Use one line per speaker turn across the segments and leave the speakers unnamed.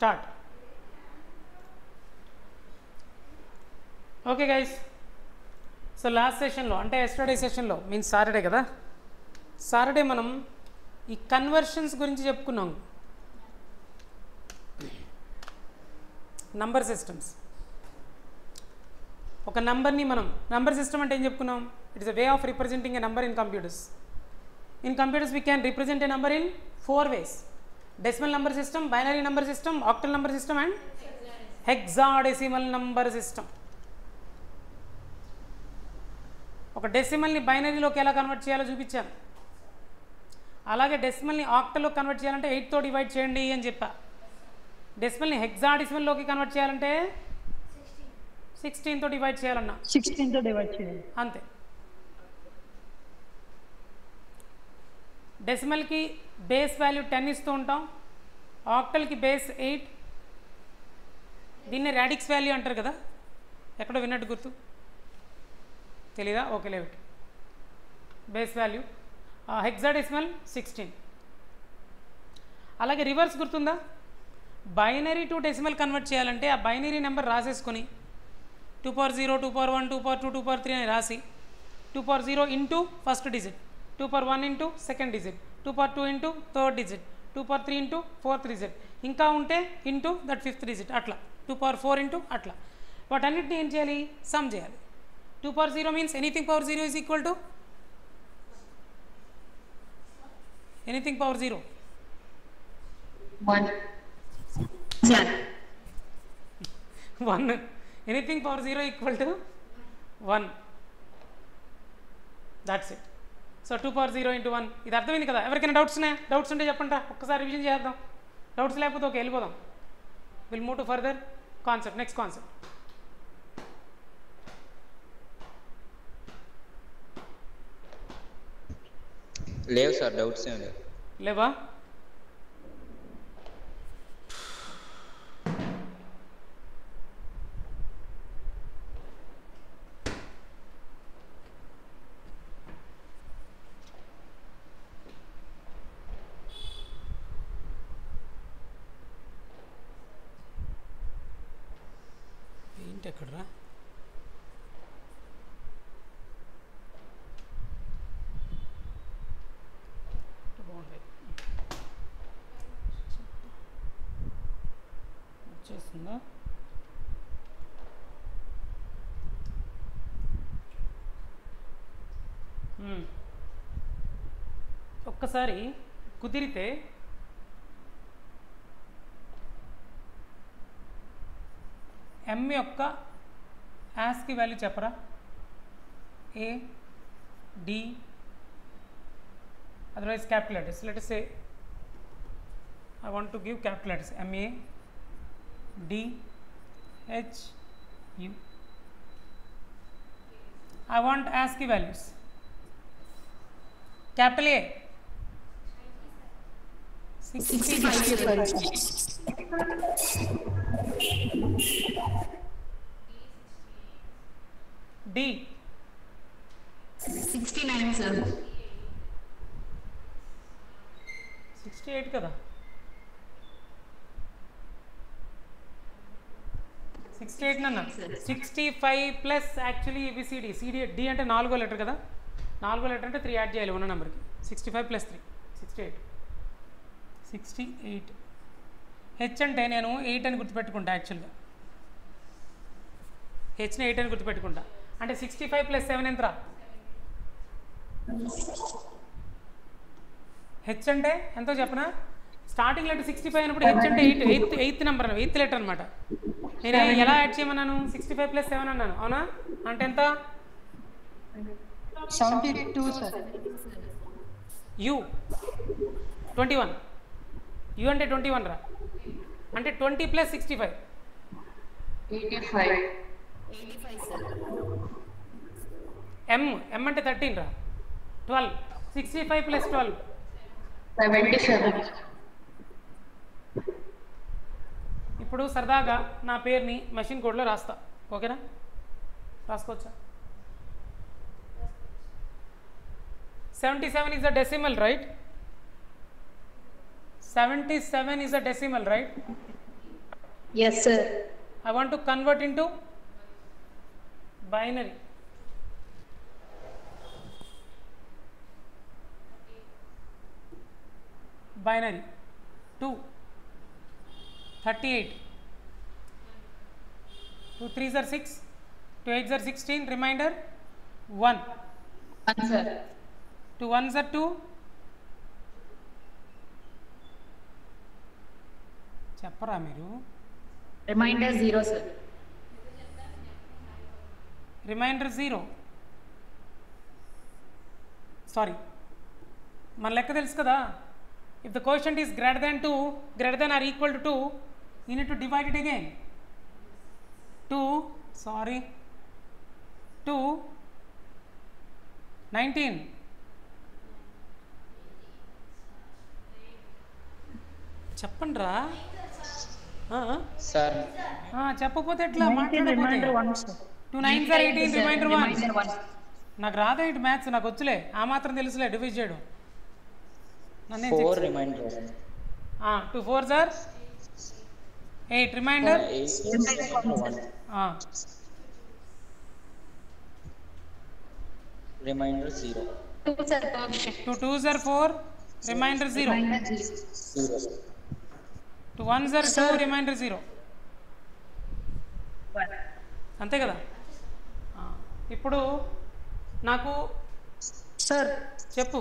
Start. Okay guys, so last సెషన్లో అంటే yesterday సెషన్లో మీన్స్ సాటర్డే కదా, సాటర్డే మనం ఈ కన్వర్షన్స్ గురించి చెప్పుకున్నాం. నంబర్ సిస్టమ్స్, ఒక నంబర్ని మనం నంబర్ సిస్టమ్ అంటే ఏం చెప్పుకున్నాం? It is a way of representing a number in computers. In computers we can represent a number in 4 ways: decimal number system, binary number system, octal number system and hexadecimal number system. ఒక డెసిమల్ని బైనరీలోకి ఎలా convert చేయాలో చూపించాను. అలాగే డెసిమల్ని ఆక్టల్లో convert చేయాలంటే 8తో divide చేయండి అని చెప్పా. డెసిమల్ని హెక్సాడెసిమల్లోకి convert చేయాలంటే 16తో డివైడ్ చేయాలన్నా
16తో డివైడ్ చేయాలి
అంతే. డెసిమల్కి బేస్ వాల్యూ 10 ఇస్తూ ఉంటాం, ఆక్టల్కి బేస్ 8. దీన్నే రాడిక్స్ వాల్యూ అంటారు కదా, ఎక్కడో విన్నట్టు గుర్తు, తెలీదా? ఓకే, లేవు. Base value hexadecimal 16. అలాగే రివర్స్ గుర్తుందా? బైనరీ టు డెసిమల్ కన్వర్ట్ చేయాలంటే ఆ బైనరీ నెంబర్ రాసేసుకొని 2/0, 2/1, 2/2, 2/3 అని రాసి 2/0 into first digit, 2/1 into second digit, 2/2 into third digit, 2/3 into fourth digit, ఇంకా ఉంటే ఇంటూ దట్ ఫిఫ్త్ డిజిట్, అట్లా 2/4 ఇంటూ అట్లా. వాటన్నిటిని ఏం చేయాలి? సమ్ చేయాలి. 2/0 means anything power 0 is equal to anything power 0
1.
Anything power 0 equal to 1. That's it. So 2/0 into 1. ఇది అర్థమైంది కదా? ఎవరికైనా డౌట్స్ ఉన్నాయా? డౌట్స్ ఉంటే చెప్పండి, ఒక్కసారి రివిజన్ చేద్దాం. డౌట్స్ లేకపోతే ఓకే వెళ్ళిపోదాం. Will move to further concept. Next concept.
లేవు సార్, డౌట్స్ ఏం లేవు.
లేవా? ఏంటి ఎక్కడరా? బాగుంది, వచ్చేస్తుందా? ఒక్కసారి కుదిరితే m యొక్క యాస్కి వాల్యూ చెప్పరా? A, D, otherwise capital letters. Let us say I want to give capital letters M, A, D, H, U. I want ASCII values. Capital A 65. D
69 sir.
68 కదా? 68 నన్న 65 plus actually A B C D C D D అంటే 4వ letter కదా, 4వ letter అంటే 3 add చేయాలి ఉన్న నెంబర్కి. 65 ప్లస్ 3 68. హెచ్ అంటే నేను 8 అని గుర్తుపెట్టుకుంటా. యాక్చువల్గా హెచ్ని 8 అని గుర్తుపెట్టుకుంటా. అంటే 65 ప్లస్ 7 ఎంతరా? హెచ్ అంటే ఎంతో చెప్పనా? స్టార్టింగ్ లెటర్ 65 అయినప్పుడు హెచ్ అంటే 8th నెంబర్, 8th లెటర్ అనమాట. నేను ఎలా యాడ్ చేయమన్నాను? 65 ప్లస్ 7 అన్నాను, అవునా? అంటే ఎంత?
72 సార్.
యు 21. యు అంటే 21 రా. అంటే 20 ప్లస్ 65
85 సార్.
ఎం అంటే 13 రా. 12. 65 ప్లస్ 12
77.
ఇప్పుడు సరదాగా నా పేరుని మెషిన్ కోడ్లో రాస్తా, ఓకేనా? రాసుకోవచ్చా? 77 is a decimal, right? 77 is a decimal, right?
Yes, sir.
I want to convert into binary. Binary 2 38 2 3s are 6 2 8s are 16 remainder 1
1, sir.
2 1s are 2 చెప్పరా మీరు
Remainder 0, sir.
రిమైండర్ 0 సారీ మన లెక్క తెలుసు కదా if the quotient is greater than 2 greater than or equal to 2 you need to divide it again 2 sorry 2 19 చెప్పండి రా
sir
చెప్పకపోతే ఎట్లా మాట్లాడకపోతే 2 9s are 18 రిమైండర్ 1 నాకు రాదే ఇటు మ్యాథ్స్ నాకు వచ్చులే ఆ మాత్రం తెలుసులే డివైడ్ చేయడం నన్ను
4 remainder
2 4s are 8 remainder
1 remainder 0
2, sir. Perfect.
2 2s are 4 remainder 0
Remainder 0.
2 1s are 2 remainder 0
1.
అంతే కదా ఇప్పుడు నాకు
సార్
చెప్పు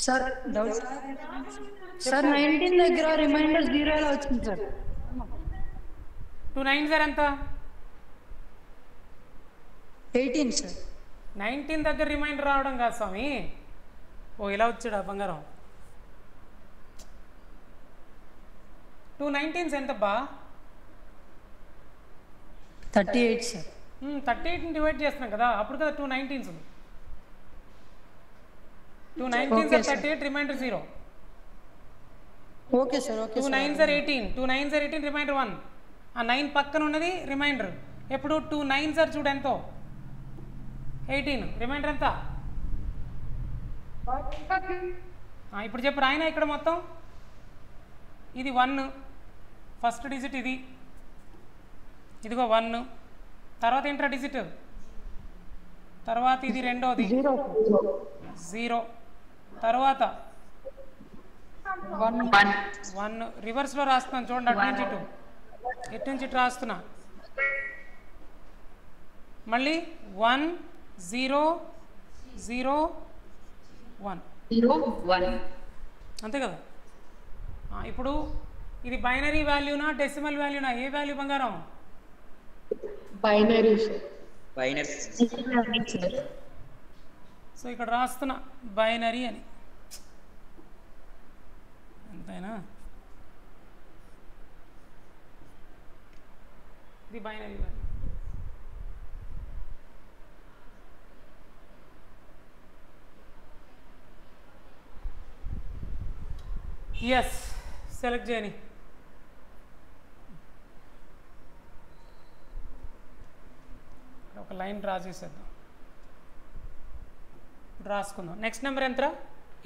సార్ డౌట్ సార్ 19 దగ్గర రిమైండర్ 0 ఎలా వచ్చింది సార్
2 9s are ఎంత
18 సార్
19 దగ్గర రిమైండర్ రావడం కాదు స్వామి ఓ ఇలా వచ్చాడు ఆ బంగారం 2 19s ఎంత బా
38 సార్
38ని డివైడ్ చేస్తున్నాం కదా అప్పుడు కదా 2 19s ఉంది 2 19s
Okay,
are
sir.
38 remainder 0
okay sir okay
2 9s are 18 2 9s are 18 remainder 1 ఆ 9 పక్కన ఉన్నది రిమైండర్ ఎప్పుడు 2 9s are చూడు ఎంతో 18 రిమైండర్ ఎంత ఇప్పుడు చెప్పు రాయన ఇక్కడ మొత్తం ఇది 1 ఫస్ట్ డిజిట్ ఇది ఇదిగో 1 తర్వాత ఏంట్రా డిజిట్ తర్వాత ఇది రెండోది 0 తర్వాత 1 రివర్స్లో రాస్తున్నాను చూడండి అటు నుంచి ఇటు నుంచి ఇటు రాస్తున్నా మళ్ళీ 1 0 0 1
0, 1.
అంతే కదా ఇప్పుడు ఇది బైనరీ వాల్యూనా డెసిమల్ వాల్యూనా ఏ వాల్యూ బంగారం
Binary, sir.
Binary
Sir.
So ఇక్కడ రాస్తున్నా బైనరీ అని అంతేనా ఇది బైనరీ వాల్యూ ఎస్ సెలెక్ట్ చేయని ఒక లైన్ డ్రా చేసేద్దాం రాసుకుందాం నెక్స్ట్ నెంబర్ ఎంతరా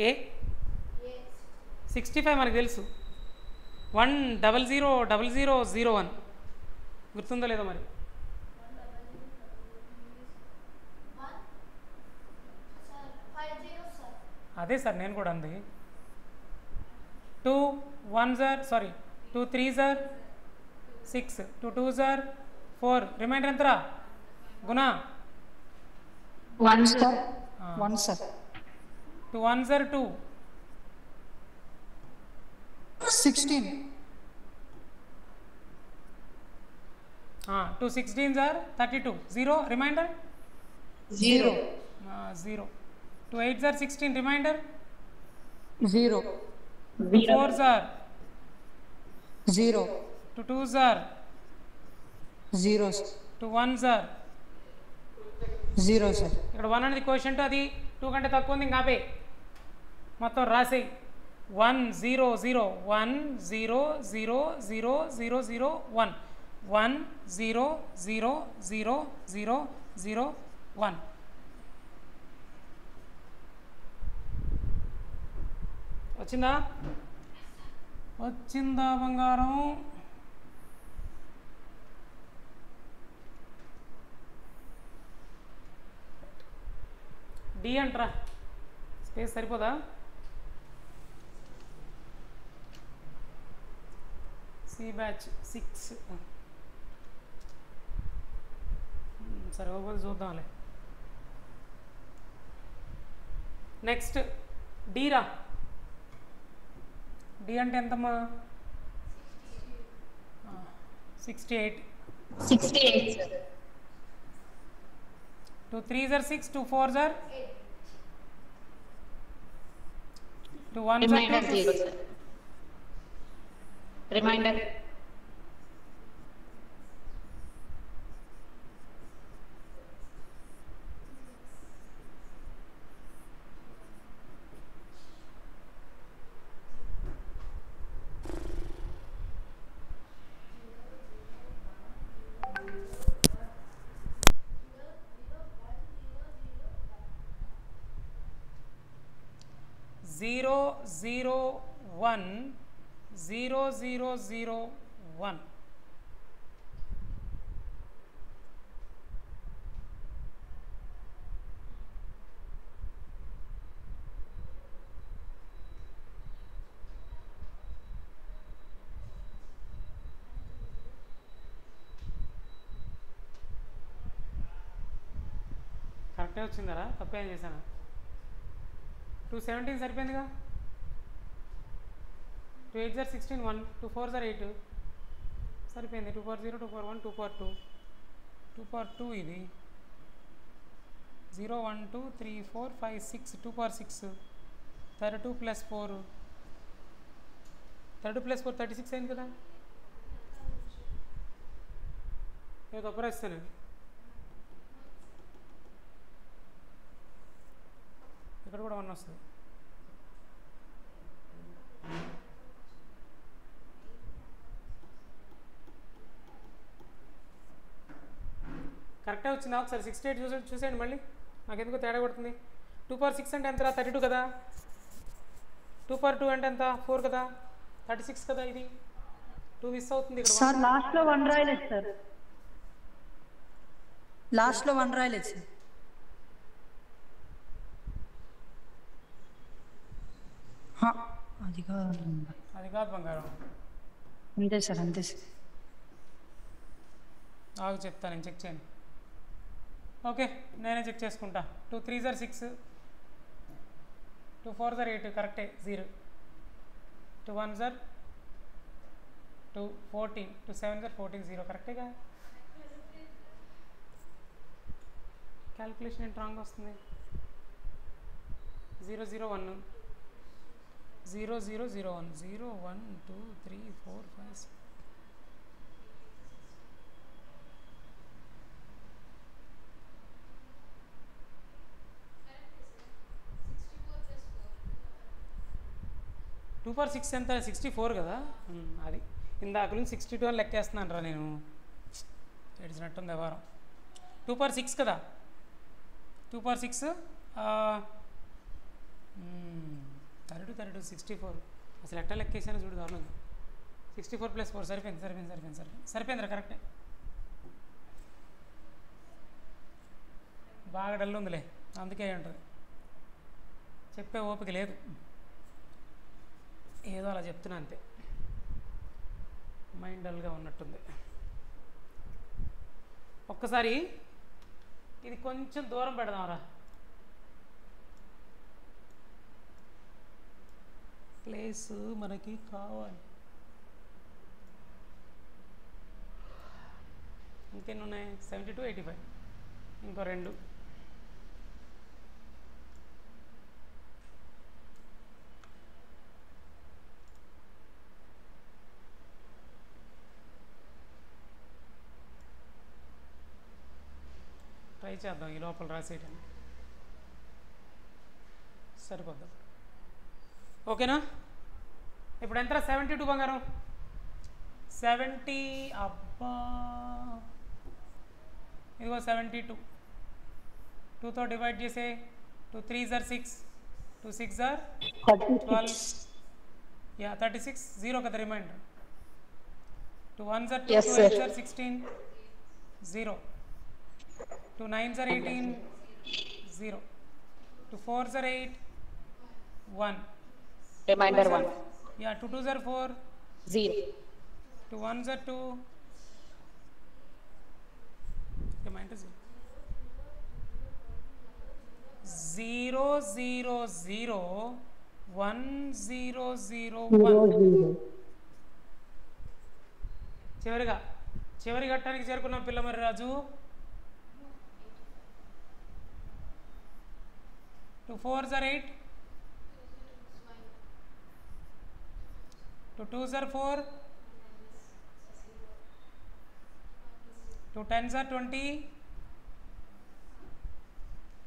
ఏ 65 మనకు తెలుసు 1000001 గుర్తుందో లేదో మరి అదే సార్ నేను కూడా అంది 2 1s are sorry 2 3s are 6 2 2s are 4 remainder ఎంతరా గుణా
1, sir.
1 sir
2 1s are 2
16
2 16s are 32 0 remainder
0.
0 2 8s are 16 remainder
0
2 4s are
0
2 2s are
0
2 1s are
0 sir
ఇక్కడ 1 అనేది క్వశ్చన్ అది 2 కంటే తక్కువ ఉంది ఇంకా ఆపే మొత్తం రాసేయి 1 0 0 1 0 0 0 0 0 1 1 0 0 0 0 0 1 వచ్చిందా బంగారం డి అంటరా, స్పేస్ సరిపోదా? C batch 6. సరే ఓపెన్ చూద్దాంలే. నెక్స్ట్ డీరా. డి అంటే ఎంతమ్మా? 68.
68 sir.
2 3s are 6, 2 4s are 2 1s are
Reminder 0 sir. Reminder.
Zero 0 1 0 0 0 1. కరెక్టే వచ్చిందరా? తప్పేం చేశాను? 217 సరిపోయిందిగా. 2 8s are 16, 1 2 4s are 8 సరిపోయింది. 2 power 0, 2 power 1, 2 power 2, 2 power 2 ఇది 0 1 2 3 4 5 6 2 power 6 32 plus 4 32 plus 4 36 అయింది కదా. ఏదో తప్పరేస్తాను. ఇక్కడ కూడా 1 వస్తుంది. కరెక్టే వచ్చిందా? ఒకసారి 68 చూసేయండి మళ్ళీ. నాకు ఎందుకు తేడా కొడుతుంది? 2 power 6 అంటే ఎంత? 32 కదా. 2 power 2 అంటే ఎంత? 4 కదా. 36 కదా. ఇది 2 మిస్ అవుతుంది ఇక్కడ.
సార్ లాస్ట్ లో 1 రాయలేదు సార్. లాస్ట్ లో 1 రాయలేదు సార్. అది
కాదు బంగారం.
అంతే సార్, అంతే సార్.
ఆగు చెప్తా, నేను చెక్ చేయండి. ఓకే, నేనే చెక్ చేసుకుంటా. 2 3s are 6, 2 4s are 8 కరెక్టే. 0 2 1s are 2 14, 2 7s are 14 0 కరెక్టేగా. Calculation ఏంటి రాంగ్ వస్తుంది? 0 0 1 0 0 0 1 0 1 2 3 4 5 6. టూ పవర్ 6 ఎంత? 64 కదా. అది ఇందాక నుంచి 62 అని లెక్కేస్తున్నాను రా నేను. ఏడిచినట్టుంది వ్యవహారం. 2 power 6 కదా. 2 power 6 32 64. అసలు ఎట్లా లెక్కేసాను చూడు దారుణంగా. 64 + 4 సరిపోయిందిరా. కరెక్టే. బాగా డల్ ఉందిలే, అందుకే ఉంటుంది. చెప్పే ఓపిక లేదు, ఏదో అలా చెప్తున్నా అంతే. మైండ్ డల్గా ఉన్నట్టుంది. ఒక్కసారి ఇది కొంచెం దూరం పెడదాంరా. ప్లేస్ మనకి కావాలి. ఇంకెన్ని ఉన్నాయి? 72 85. ఇంకో 2. ట్రై చేద్దాం ఈ లోపల రాసేయటం. సరిపోద్దాం. ఓకేనా? ఇప్పుడు ఎంత? 72 బంగారం. 70. అబ్బా, ఇదిగో 72. 2తో డివైడ్ చేసే. 2 3s are 6, 2 6s are 12. 36 0 కదా reminder. 2 1s are 2, 2 8s are 16 0, 2 9s are 18 0. 2 4s are 8, 1.
Reminder 1.
Yeah, 2 2s are 4,
0.
2 1s are 2. Reminder 0. 0 0 0 1 0 0 1. చివరి ఘట్టానికి చేరుకున్నాం పిల్లమర్రి రాజు. 2 4s are 8, 2 2s are 4, 2 10s are 20,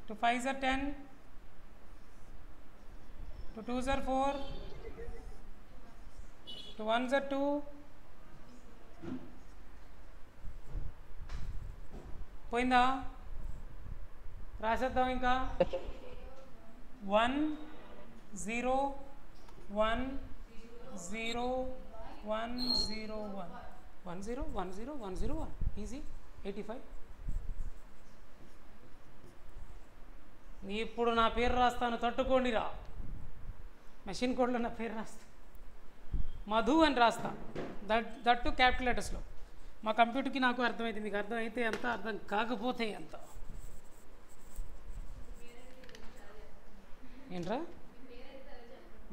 2 5s are 10, 2 2s are 4, 2 1s are 2. పోయిందా? రాసేద్దాం ఇంకా. 1 0 1 0 1 0 1 1 0 1 0 1 0 1 easy. 85. ఇప్పుడు నా పేరు రాస్తాను, తట్టుకోండిరా. Machine కోడ్లో నా పేరు రాస్తా, మధు అని రాస్తా. దట్టు క్యాపిటల్ లెటర్స్లో. మా కంప్యూటర్కి నాకు అర్థమైంది, మీకు అర్థమైతే ఎంత, అర్థం కాకపోతే ఎంత. ఏంట్రా?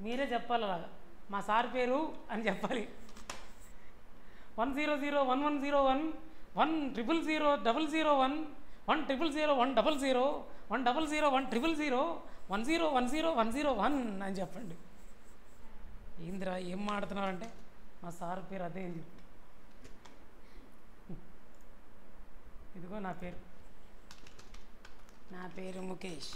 మీరే చెప్పాలి అలాగా. మా సార్ పేరు అని చెప్పాలి. 1 0 0 1 1 0 1 1 0 0 0 0 1 1 0 0 1 0 0 1 0 0 1 0 0 1 0 1 0 1 0 1 అని చెప్పండి. ఏందిరా ఏం మాడుతున్నారంటే మా సార్ పేరు అదే అని చెప్పి. ఇదిగో నా పేరు ముఖేష్.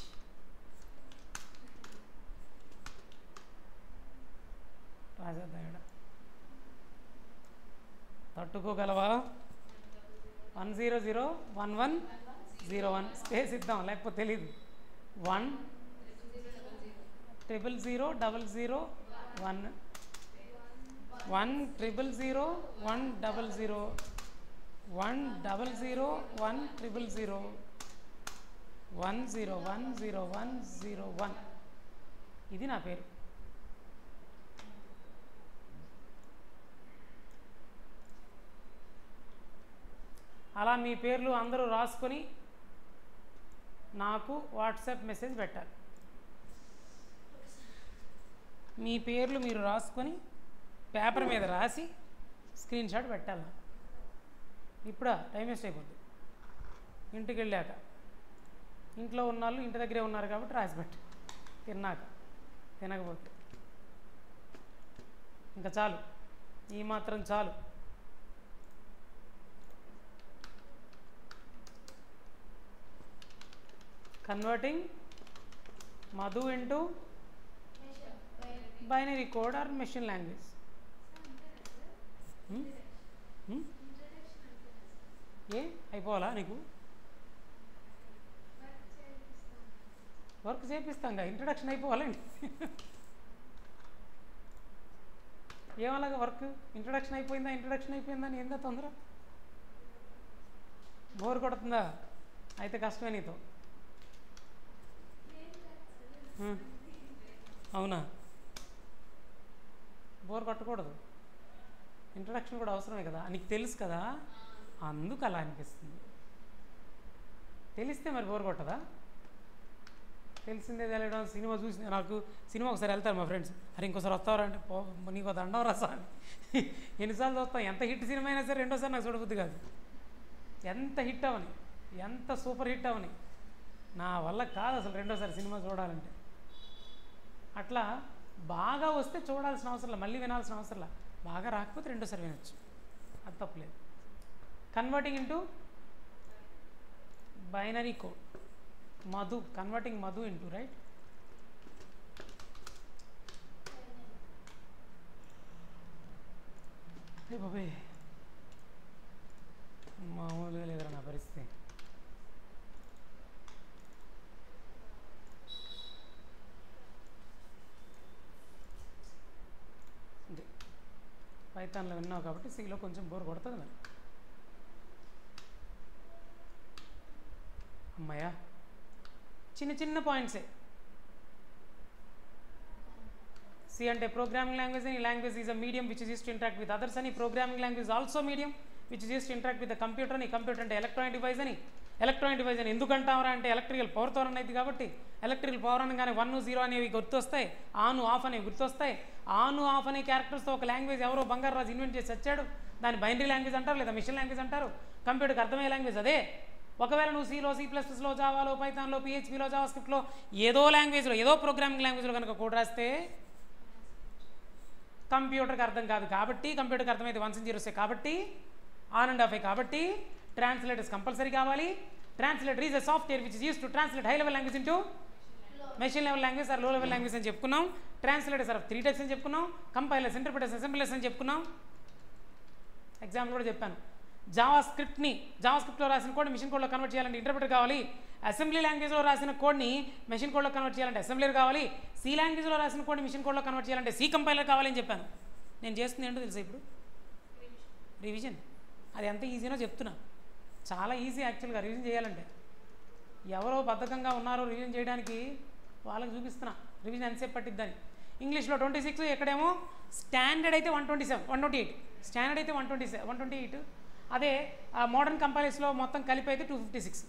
రాజేద్దాం. తట్టుకోగలవా? 1 0 0 1 1 0 1 స్పేస్ ఇద్దాం, లేకపోతే తెలీదు. 1 0 0 0 0 1 1 0 0 1 0 0 1 0 0 1 0 0 1 0 1 0 1 0 1. ఇది నా పేరు. అలా మీ పేర్లు అందరూ రాసుకొని నాకు వాట్సాప్ మెసేజ్ పెట్టాలి. మీ పేర్లు మీరు రాసుకొని పేపర్ మీద రాసి స్క్రీన్ షాట్ పెట్టాలి. ఇప్పుడా టైం వేస్ట్ అయిపోద్ది. ఇంటికి వెళ్ళాక, ఇంట్లో ఉన్న వాళ్ళు ఇంటి దగ్గరే ఉన్నారు కాబట్టి రాసి పెట్టు. తిన్నాక, తినకపోతే ఇంకా చాలు, ఈ మాత్రం చాలు. Converting Madhu into binary code or machine language. ఏ అయిపోవాలా నీకు? వర్క్ చేపిస్తాంగా, ఇంట్రడక్షన్ అయిపోవాలండి. ఏమలాగా వర్క్? ఇంట్రడక్షన్ అయిపోయిందా అని ఏందా తొందర? బోర్ కొడుతుందా? అయితే కష్టమే నీతో. అవునా? బోర్ కొట్టకూడదు, ఇంట్రడక్షన్ కూడా అవసరమే కదా. నీకు తెలుసు కదా, అందుకు అలా అనిపిస్తుంది. తెలిస్తే మరి బోర్ కొట్టదా? తెలిసిందే తెలియడం. సినిమా చూసి నాకు సినిమా ఒకసారి వెళ్తారు మా ఫ్రెండ్స్, అరే ఇంకోసారి వస్తావరా అంటే నీకు దండం రసా అని. ఎన్నిసార్లు చూస్తాం. ఎంత హిట్ సినిమా అయినా సరే రెండోసారి నాకు చూడబుద్ది కాదు. ఎంత హిట్ అవని, ఎంత సూపర్ హిట్ అవని, నా వల్ల కాదు అసలు రెండోసారి సినిమా చూడాలంటే. అట్లా బాగా వస్తే చూడాల్సిన అవసరంలా, మళ్ళీ వినాల్సిన అవసరంలా. బాగా రాకపోతే రెండోసారి వినొచ్చు, అది తప్పులేదు. Converting into binary code Madhu, converting Madhu into right. బాబాయ్ మామూలుగా లేదురా నా పరిస్థితి. పైథాన్లో విన్నావు కాబట్టి సిలో కొంచెం బోర్ కొడుతుంది మరి. అమ్మాయ్యా చిన్న చిన్న పాయింట్సే, సి అంటే ప్రోగ్రామింగ్ లాంగ్వేజ్ అని, language is a medium which is use to interact with others అని, programming language also medium which is use to interact with the computer అని, కంప్యూటర్ అంటే ఎలక్ట్రానిక్ డివైస్ అని, ఎలక్ట్రానిక్ డివైస్ అని ఎందుకు అంటామరా అంటే electrical పవర్తో run అయింది కాబట్టి, ఎలక్ట్రికల్ పవర్ అనగానే 1 0 అనేవి గుర్తొస్తాయి, ఆన్ ఆఫ్ అనేవి గుర్తొస్తాయి. ఆన్ ఆఫ్ అనే క్యారెక్టర్స్తో ఒక లాంగ్వేజ్ ఎవరో బంగారాజు ఇన్వెంట్ చేసి వచ్చాడు, దాన్ని బైనరీ లాంగ్వేజ్ అంటారు లేదా మిషన్ లాంగ్వేజ్ అంటారు. కంప్యూటర్కి అర్థమయ్యే లాంగ్వేజ్ అదే. ఒకవేళ నువ్వు సిలో, C++లో, జావాలో, పైథాన్లో, PHPలో, జావాస్క్రిప్ట్లో ఏదో లాంగ్వేజ్లో ఏదో ప్రోగ్రామింగ్ లాంగ్వేజ్లో కనుక కోడ్ రాస్తే కంప్యూటర్కి అర్థం కాదు. కాబట్టి కంప్యూటర్కి అర్థమైతే 1s and 0s కాబట్టి ఆన్ అండ్ ఆఫ్ కాబట్టి ట్రాన్స్లేటర్స్ కంపల్సరీ కావాలి. Translator is a software which is use to translate high level language into machine level language or low level language అని చెప్పుకున్నాం. ట్రాన్స్లేటర్స్ ఆర్ 3 types అని చెప్పుకున్నాం. Compilers, interpreters, assemblers అని చెప్పుకున్నాం. Example కూడా చెప్పాను. జావాస్క్రిప్ట్లో రాసిన కోడ్ మిషన్ కోడ్లో కన్వర్ట్ చేయాలంటే ఇంటర్ప్రిటర్ కావాలి. అసెంబ్లీ లాంగ్వేజ్లో రాసిన కోడ్ని మెషిన్ కోడ్లో కన్వర్ట్ చేయాలంటే అసెంబ్లర్ కావాలి. సి లాంగ్వేజ్లో రాసిన కోడ్ని మిషన్ కోడ్లో కన్వర్ట్ చేయాలంటే సి కంపైలర్ కావాలని చెప్పాను. నేను చేస్తుంది ఏంటో తెలుసా ఇప్పుడు? రివిజన్. అది ఎంత ఈజీనో చెప్తున్నా. చాలా ఈజీ యాక్చువల్గా రివిజన్ చేయాలంటే. ఎవరో బద్ధకంగా ఉన్నారో రివిజన్ చేయడానికి వాళ్ళకి చూపిస్తున్నా రివిజన్ ఎంతసేపు పట్టిద్దని. ఇంగ్లీష్లో 26, ఎక్కడేమో స్టాండర్డ్ అయితే 127, 128. స్టాండర్డ్ అయితే 127, 128. అదే మోడర్న్ కంపైలర్స్లో మొత్తం కలిపి అయితే 256.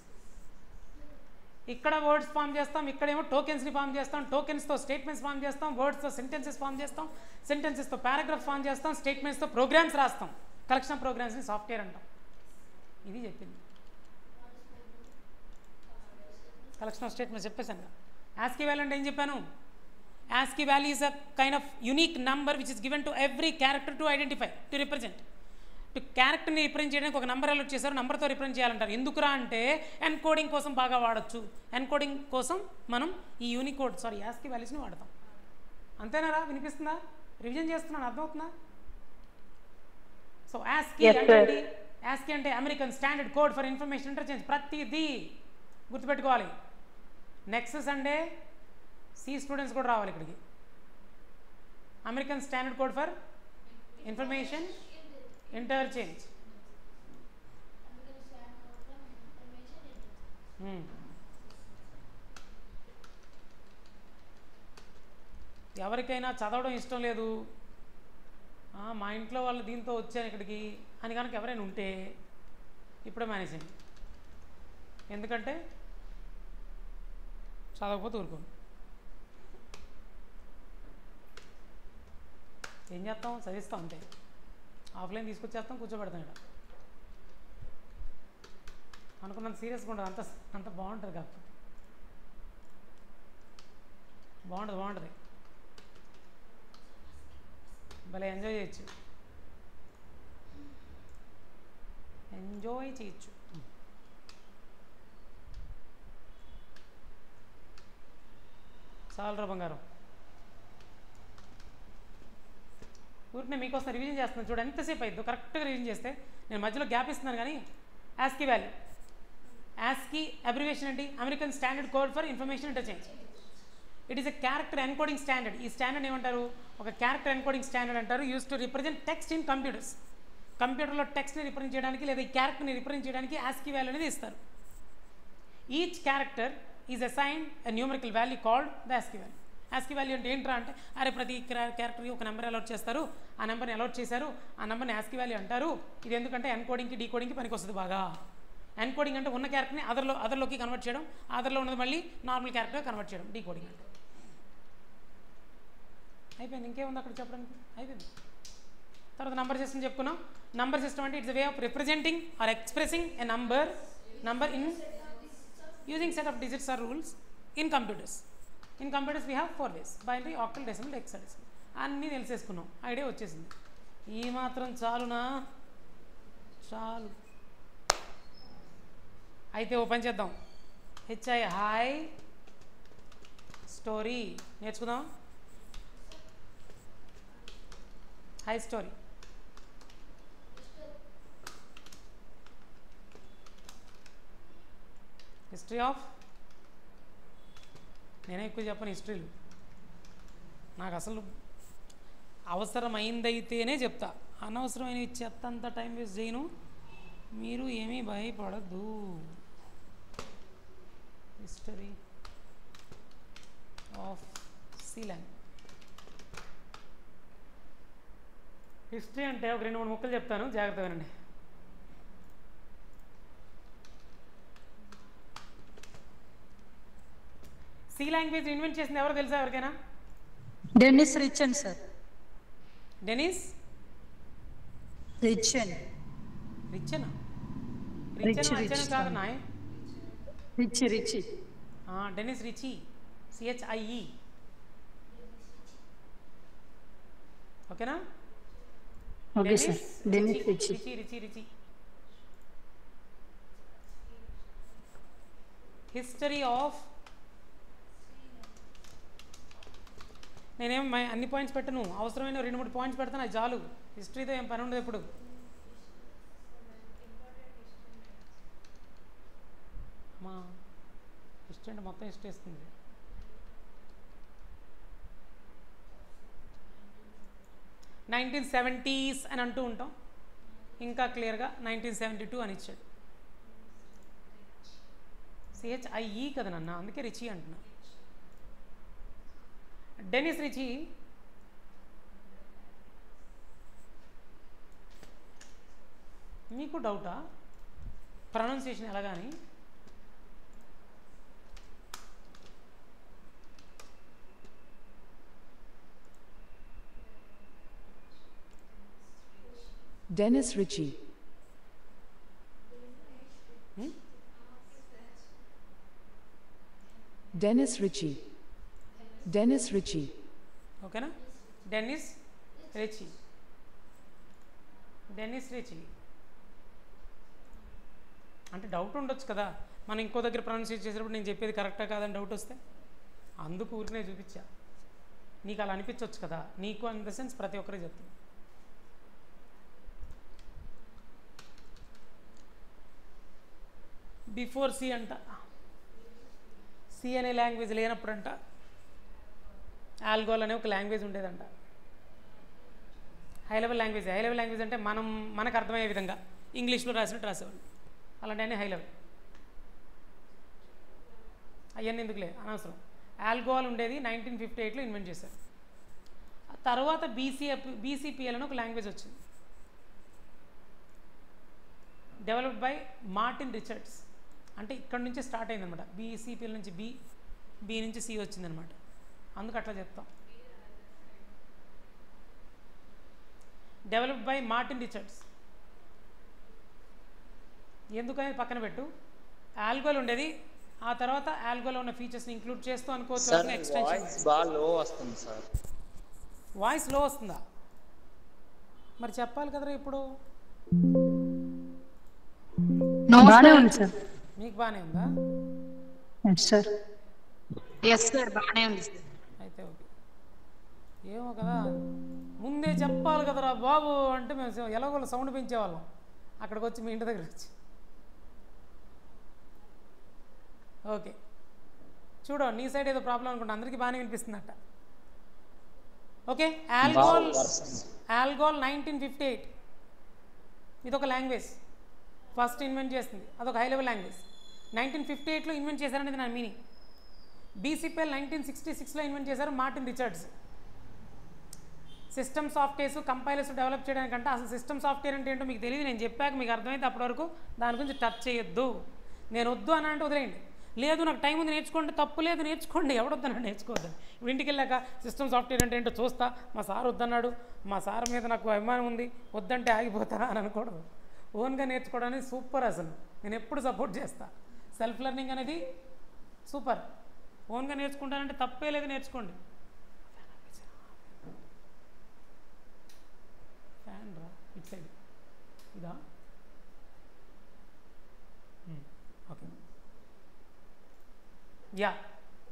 ఇక్కడ వర్డ్స్ ఫామ్ చేస్తాం, ఇక్కడేమో టోకెన్స్ని ఫామ్ చేస్తాం, టోకెన్స్తో స్టేట్మెంట్స్ ఫామ్ చేస్తాం, వర్డ్స్తో సెంటెన్సెస్ ఫామ్ చేస్తాం, సెంటెన్సెస్తో పారాగ్రాఫ్ ఫామ్ చేస్తాం, స్టేట్మెంట్స్తో ప్రోగ్రామ్స్ రాస్తాం. కలెక్షన్ ఆఫ్ ప్రోగ్రామ్స్ని సాఫ్ట్వేర్ అంటాం. ఇది చెప్పింది. కలెక్షన్ ఆఫ్ స్టేట్మెంట్స్ చెప్పేశాను. ASCII వాల్యూ అంటే ఏం చెప్పాను? ASCII value is a kind of unique number which is given to every character to identify, to represent. క్యారెక్టర్ని రిప్రజెంట్ చేయడానికి ఒక నెంబర్ అలర్ట్ చేశారు, నెంబర్తో రిప్రజెంట్ చేయాలంటారు. ఎందుకురా అంటే ఎన్కోడింగ్ కోసం బాగా వాడచ్చు. ఎన్కోడింగ్ కోసం మనం ఈ యూనికోడ్ ASCII వాల్యూస్ని వాడతాం. అంతేనారా? వినిపిస్తుందా? రివిజన్ చేస్తున్నాను, అర్థమవుతుందా? సో ASCII అంటే American standard code for information interchange. ప్రతిదీ గుర్తుపెట్టుకోవాలి. నెక్సస్ అంటే సి స్టూడెంట్స్ కూడా రావాలి ఇక్కడికి. American standard code for information interchange. ఎవరికైనా చదవడం ఇష్టం లేదు, మా ఇంట్లో వాళ్ళు దీంతో వచ్చాను ఇక్కడికి అని కనుక ఎవరైనా ఉంటే ఇప్పుడే మానేసేయండి. ఎందుకంటే చదవకపోతే ఊరుకోండి. ఏం చేస్తాం? చదివిస్తాం అంతే. ఆఫ్లైన్ తీసుకొచ్చేస్తాం, కూర్చోబెడతాం. ఇక్కడ అనుకున్నంత సీరియస్గా ఉండదు, అంత బాగుంటుంది. కాకపోతే బాగుంటుంది, భలే ఎంజాయ్ చేయొచ్చు. చాలరా బంగారం. ఊరికే మీకోసం రివిజన్ చేస్తున్నాను చూడండి, ఎంతసేపు అయిద్దో కరెక్ట్గా రివిజన్ చేస్తే. నేను మధ్యలో గ్యాప్ ఇస్తున్నాను కానీ ASCII వాల్యూ. ASCII అబ్రివేషన్ ఏంటి? American standard code for information interchange. It is a character encoding standard. ఈ స్టాండర్డ్ ఏమంటారు? ఒక క్యారెక్టర్ ఎన్కోడింగ్ స్టాండర్డ్ అంటారు. Use to represent text in computers. కంప్యూటర్లో టెక్స్ట్ని రిప్రజెంట్ చేయడానికి లేదా ఈ క్యారెక్టర్ని రిప్రజెంట్ చేయడానికి ASCII వాల్యూ అనేది ఇస్తారు. Each character is assigned a numerical value called the ASCII value. ASCII value అంటే ఏంట్రా అంటే, అరే ప్రతి క్యారెక్టర్కి ఒక నెంబర్ అలౌట్ చేస్తారు, ఆ నెంబర్ని అలౌట్ చేశారు, ఆ నెంబర్ని ASCII వాల్యూ అంటారు. ఇది ఎందుకంటే ఎన్కోడింగ్కి డీకోడింగ్కి పనికి వస్తుంది బాగా. ఎన్కోడింగ్ అంటే ఉన్న క్యారెక్టర్ని అదర్లోకి కన్వర్ట్ చేయడం, అదర్లో ఉన్నది మళ్ళీ నార్మల్ క్యారెక్టర్గా కన్వర్ట్ చేయడం డీకోడింగ్ అంటే. అయిపోయింది, ఇంకేముంది అక్కడ చెప్పడానికి? అయిపోయింది. తర్వాత నంబర్ సిస్టమ్ చెప్పుకున్నాం. నంబర్ సిస్టమ్ అంటే it's a way of representing or expressing a number in using set of digits or rules in computers. In computers we have 4 ways: binary, octal, decimal, hexadecimal. అన్నీ తెలిసేసుకున్నాం, idea వచ్చేసింది. ఈ మాత్రం చాలునా? చాలు. అయితే ఓ పని చేద్దాం. హై స్టోరీ నేర్చుకుందాం. హై స్టోరీ హిస్టరీ ఆఫ్, నేనే ఎక్కువ చెప్పను హిస్టరీలు, నాకు అసలు అవసరమైందైతేనే చెప్తా, అనవసరమైన చెత్త అంతా టైం వేస్ట్ చేయను. మీరు ఏమీ భయపడద్దు. History of C language. History అంటే ఒక 2-3 ముక్కలు చెప్తాను, జాగ్రత్తగా వినండి. సి లాంగ్వేజ్ ఇన్వెంట్ చేసింది ఎవరో తెలుసా ఎవరికైనా?
డెనిస్ రిచన్ సార్.
డెనిస్
రిచన్.
రిచనా?
రిచ్
రిచన్
రిచ్
అచ్చను కాదు నాయ్.
Rich Rich.
Dennis Ritchie, CHIE. ఓకేనా?
Okay sir. Dennis Rich.
Ritchie Ritchie Ritchie. History of, నేనేం అన్ని పాయింట్స్ పెట్టను, అవసరమైన 2-3 పాయింట్స్ పెడతాను, అది చాలు. హిస్టరీతో ఏం పని ఉండదు ఎప్పుడు. మా హిస్టరీ అంటే మొత్తం హిస్టరీ ఇస్తుంది. "1970s" అని అంటూ ఉంటాం, ఇంకా క్లియర్గా 1972 అని ఇచ్చాడు. CHIE కదా నాన్న, అందుకే రిచి అంటున్నా. డెనిస్ రిచి మీకు డౌటా ప్రొనౌన్సియేషన్ ఎలాగాని?
Dennis Ritchie. Dennis Ritchie. Dennis Ritchie.
ఓకేనా? Dennis Ritchie. డెనిస్ రిచి అంటే డౌట్ ఉండొచ్చు కదా, మనం ఇంకో దగ్గర ప్రొనౌన్సియేట్ చేసేటప్పుడు నేను చెప్పేది కరెక్టా కాదని డౌట్ వస్తే, అందుకు ఊరికనే చూపించా. నీకు అలా అనిపించవచ్చు కదా, నీకు ఇన్ ద సెన్స్ ప్రతి ఒక్కరికి చెప్తాను. బిఫోర్ సి అంట, సి అనే లాంగ్వేజ్ లేనప్పుడంట ఆల్గోల్ అనే ఒక లాంగ్వేజ్ ఉండేదంట. High level language. High level language అంటే మనకు అర్థమయ్యే విధంగా ఇంగ్లీష్లో రాసినట్టు రాసేవాళ్ళు, అలాంటి హై లెవెల్. అవన్నీ ఎందుకులే, అనవసరం. ఆల్గోల్ ఉండేది 1958లో ఇన్వెంట్ చేశారు. తర్వాత BCPL అని ఒక లాంగ్వేజ్ వచ్చింది, డెవలప్డ్ బై మార్టిన్ రిచర్డ్స్. అంటే ఇక్కడ నుంచి స్టార్ట్ అయిందనమాట. BCPL నుంచి B నుంచి C వచ్చిందనమాట, అందుకు అట్లా చెప్తాం. Developed by Martin Richards. ఎందుకని పక్కన పెట్టు. ఆల్గోల్ ఉండేది, ఆ తర్వాత ఆల్గోలో ఉన్న ఫీచర్స్ని ఇంక్లూడ్ చేస్తూ అనుకోవచ్చు.
వాయిస్ బాగా లో వస్తుంది సార్.
వాయిస్ లో వస్తుందా? మరి చెప్పాలి కదరా ఇప్పుడు.
బాగానే ఉంది సార్.
మీకు బాగానే ఉందా?
సార్ ఎస్ సార్, బాగానే ఉంది సార్.
అయితే ఓకే. ఏమో కదా, ముందే చెప్పాలి కదరా బాబు అంటే మేము ఎలాగో సౌండ్ పెంచేవాళ్ళం, అక్కడికి వచ్చి మీ ఇంటి దగ్గర వచ్చి. ఓకే చూడు, నీ సైడ్ ఏదో ప్రాబ్లం అనుకుంటా, అందరికీ బాగానే వినిపిస్తుందట. ఓకే, ఆల్గోల్ 1958 ఇదొక లాంగ్వేజ్ ఫస్ట్ ఇన్వెంట్ చేస్తుంది, అదొక హై లెవెల్ లాంగ్వేజ్. 1958లో ఇన్వెంట్ చేశారనేది నా మీనింగ్. BCPL 1966లో ఇన్వెంట్ చేశారు Martin Richards. System softwares compilers develop చేయడానికంటే, అసలు సిస్టమ్ సాఫ్ట్వేర్ అంటే ఏంటో మీకు తెలియదు, నేను చెప్పాక మీకు అర్థమైతే అప్పటి వరకు దాని గురించి టచ్ చేయొద్దు. నేను వద్దు అని అంటే వదిలేయండి, లేదు నాకు టైం ఉంది నేర్చుకోండి, తప్పు లేదు నేర్చుకోండి, ఎవడొద్దన్నాడు నేర్చుకోవద్దని. ఇప్పుడు ఇంటికి వెళ్ళాక సిస్టమ్ సాఫ్ట్వేర్ అంటే ఏంటో చూస్తా, మా సార్ వద్దన్నాడు, మా సార్ మీద నాకు అభిమానం ఉంది, వద్దంటే ఆగిపోతా అని అనకూడదు. ఓన్గా నేర్చుకోవడానికి సూపర్, అసలు నేను ఎప్పుడు సపోర్ట్ చేస్తా. సెల్ఫ్ లెర్నింగ్ అనేది సూపర్. ఓన్గా నేర్చుకుంటానంటే తప్పే లేదు, నేర్చుకోండి. ఫ్యాన్ రా ఇట్ సైడ్ ఇదా? Okay yeah.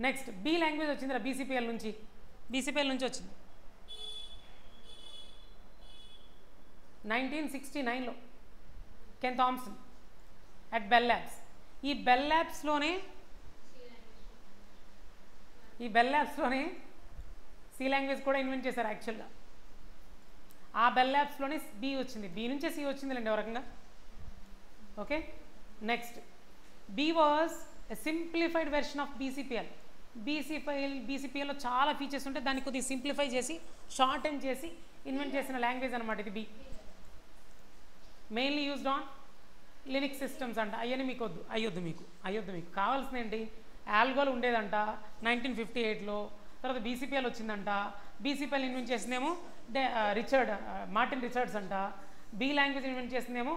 Next B language వచ్చిందిరా BCPL నుంచి వచ్చింది 1969లో Ken Thompson at Bell Labs. ఈ బెల్ ల్యాబ్స్లోనే C లాంగ్వేజ్ కూడా ఇన్వెంట్ చేశారు యాక్చువల్గా. ఆ బెల్ ల్యాబ్స్లోనే B వచ్చింది, B నుంచే C వచ్చిందిలేండి ఒక రకంగా. Okay next, B was a simplified version of BCPL. BCPLలో చాలా ఫీచర్స్ ఉంటాయి, దాన్ని కొద్దిగా సింప్లిఫై చేసి షార్ట్ అండ్ చేసి ఇన్వెంట్ చేసిన లాంగ్వేజ్ అనమాట ఇది. B mainly used on Linux systems అంట. అవన్నీ మీకు వద్దు, అయ్యొద్దు మీకు కావాల్సిన ఏంటి, ఆల్గోల్ ఉండేదంట 1958లో. తర్వాత బీసీపీఎల్ వచ్చిందంట. బీసీపీఎల్ ఇన్వెంట్ చేసిందేమో మార్టిన్ రిచర్డ్స్ అంట. బి లాంగ్వేజ్ ఇన్వెంట్ చేసిందేమో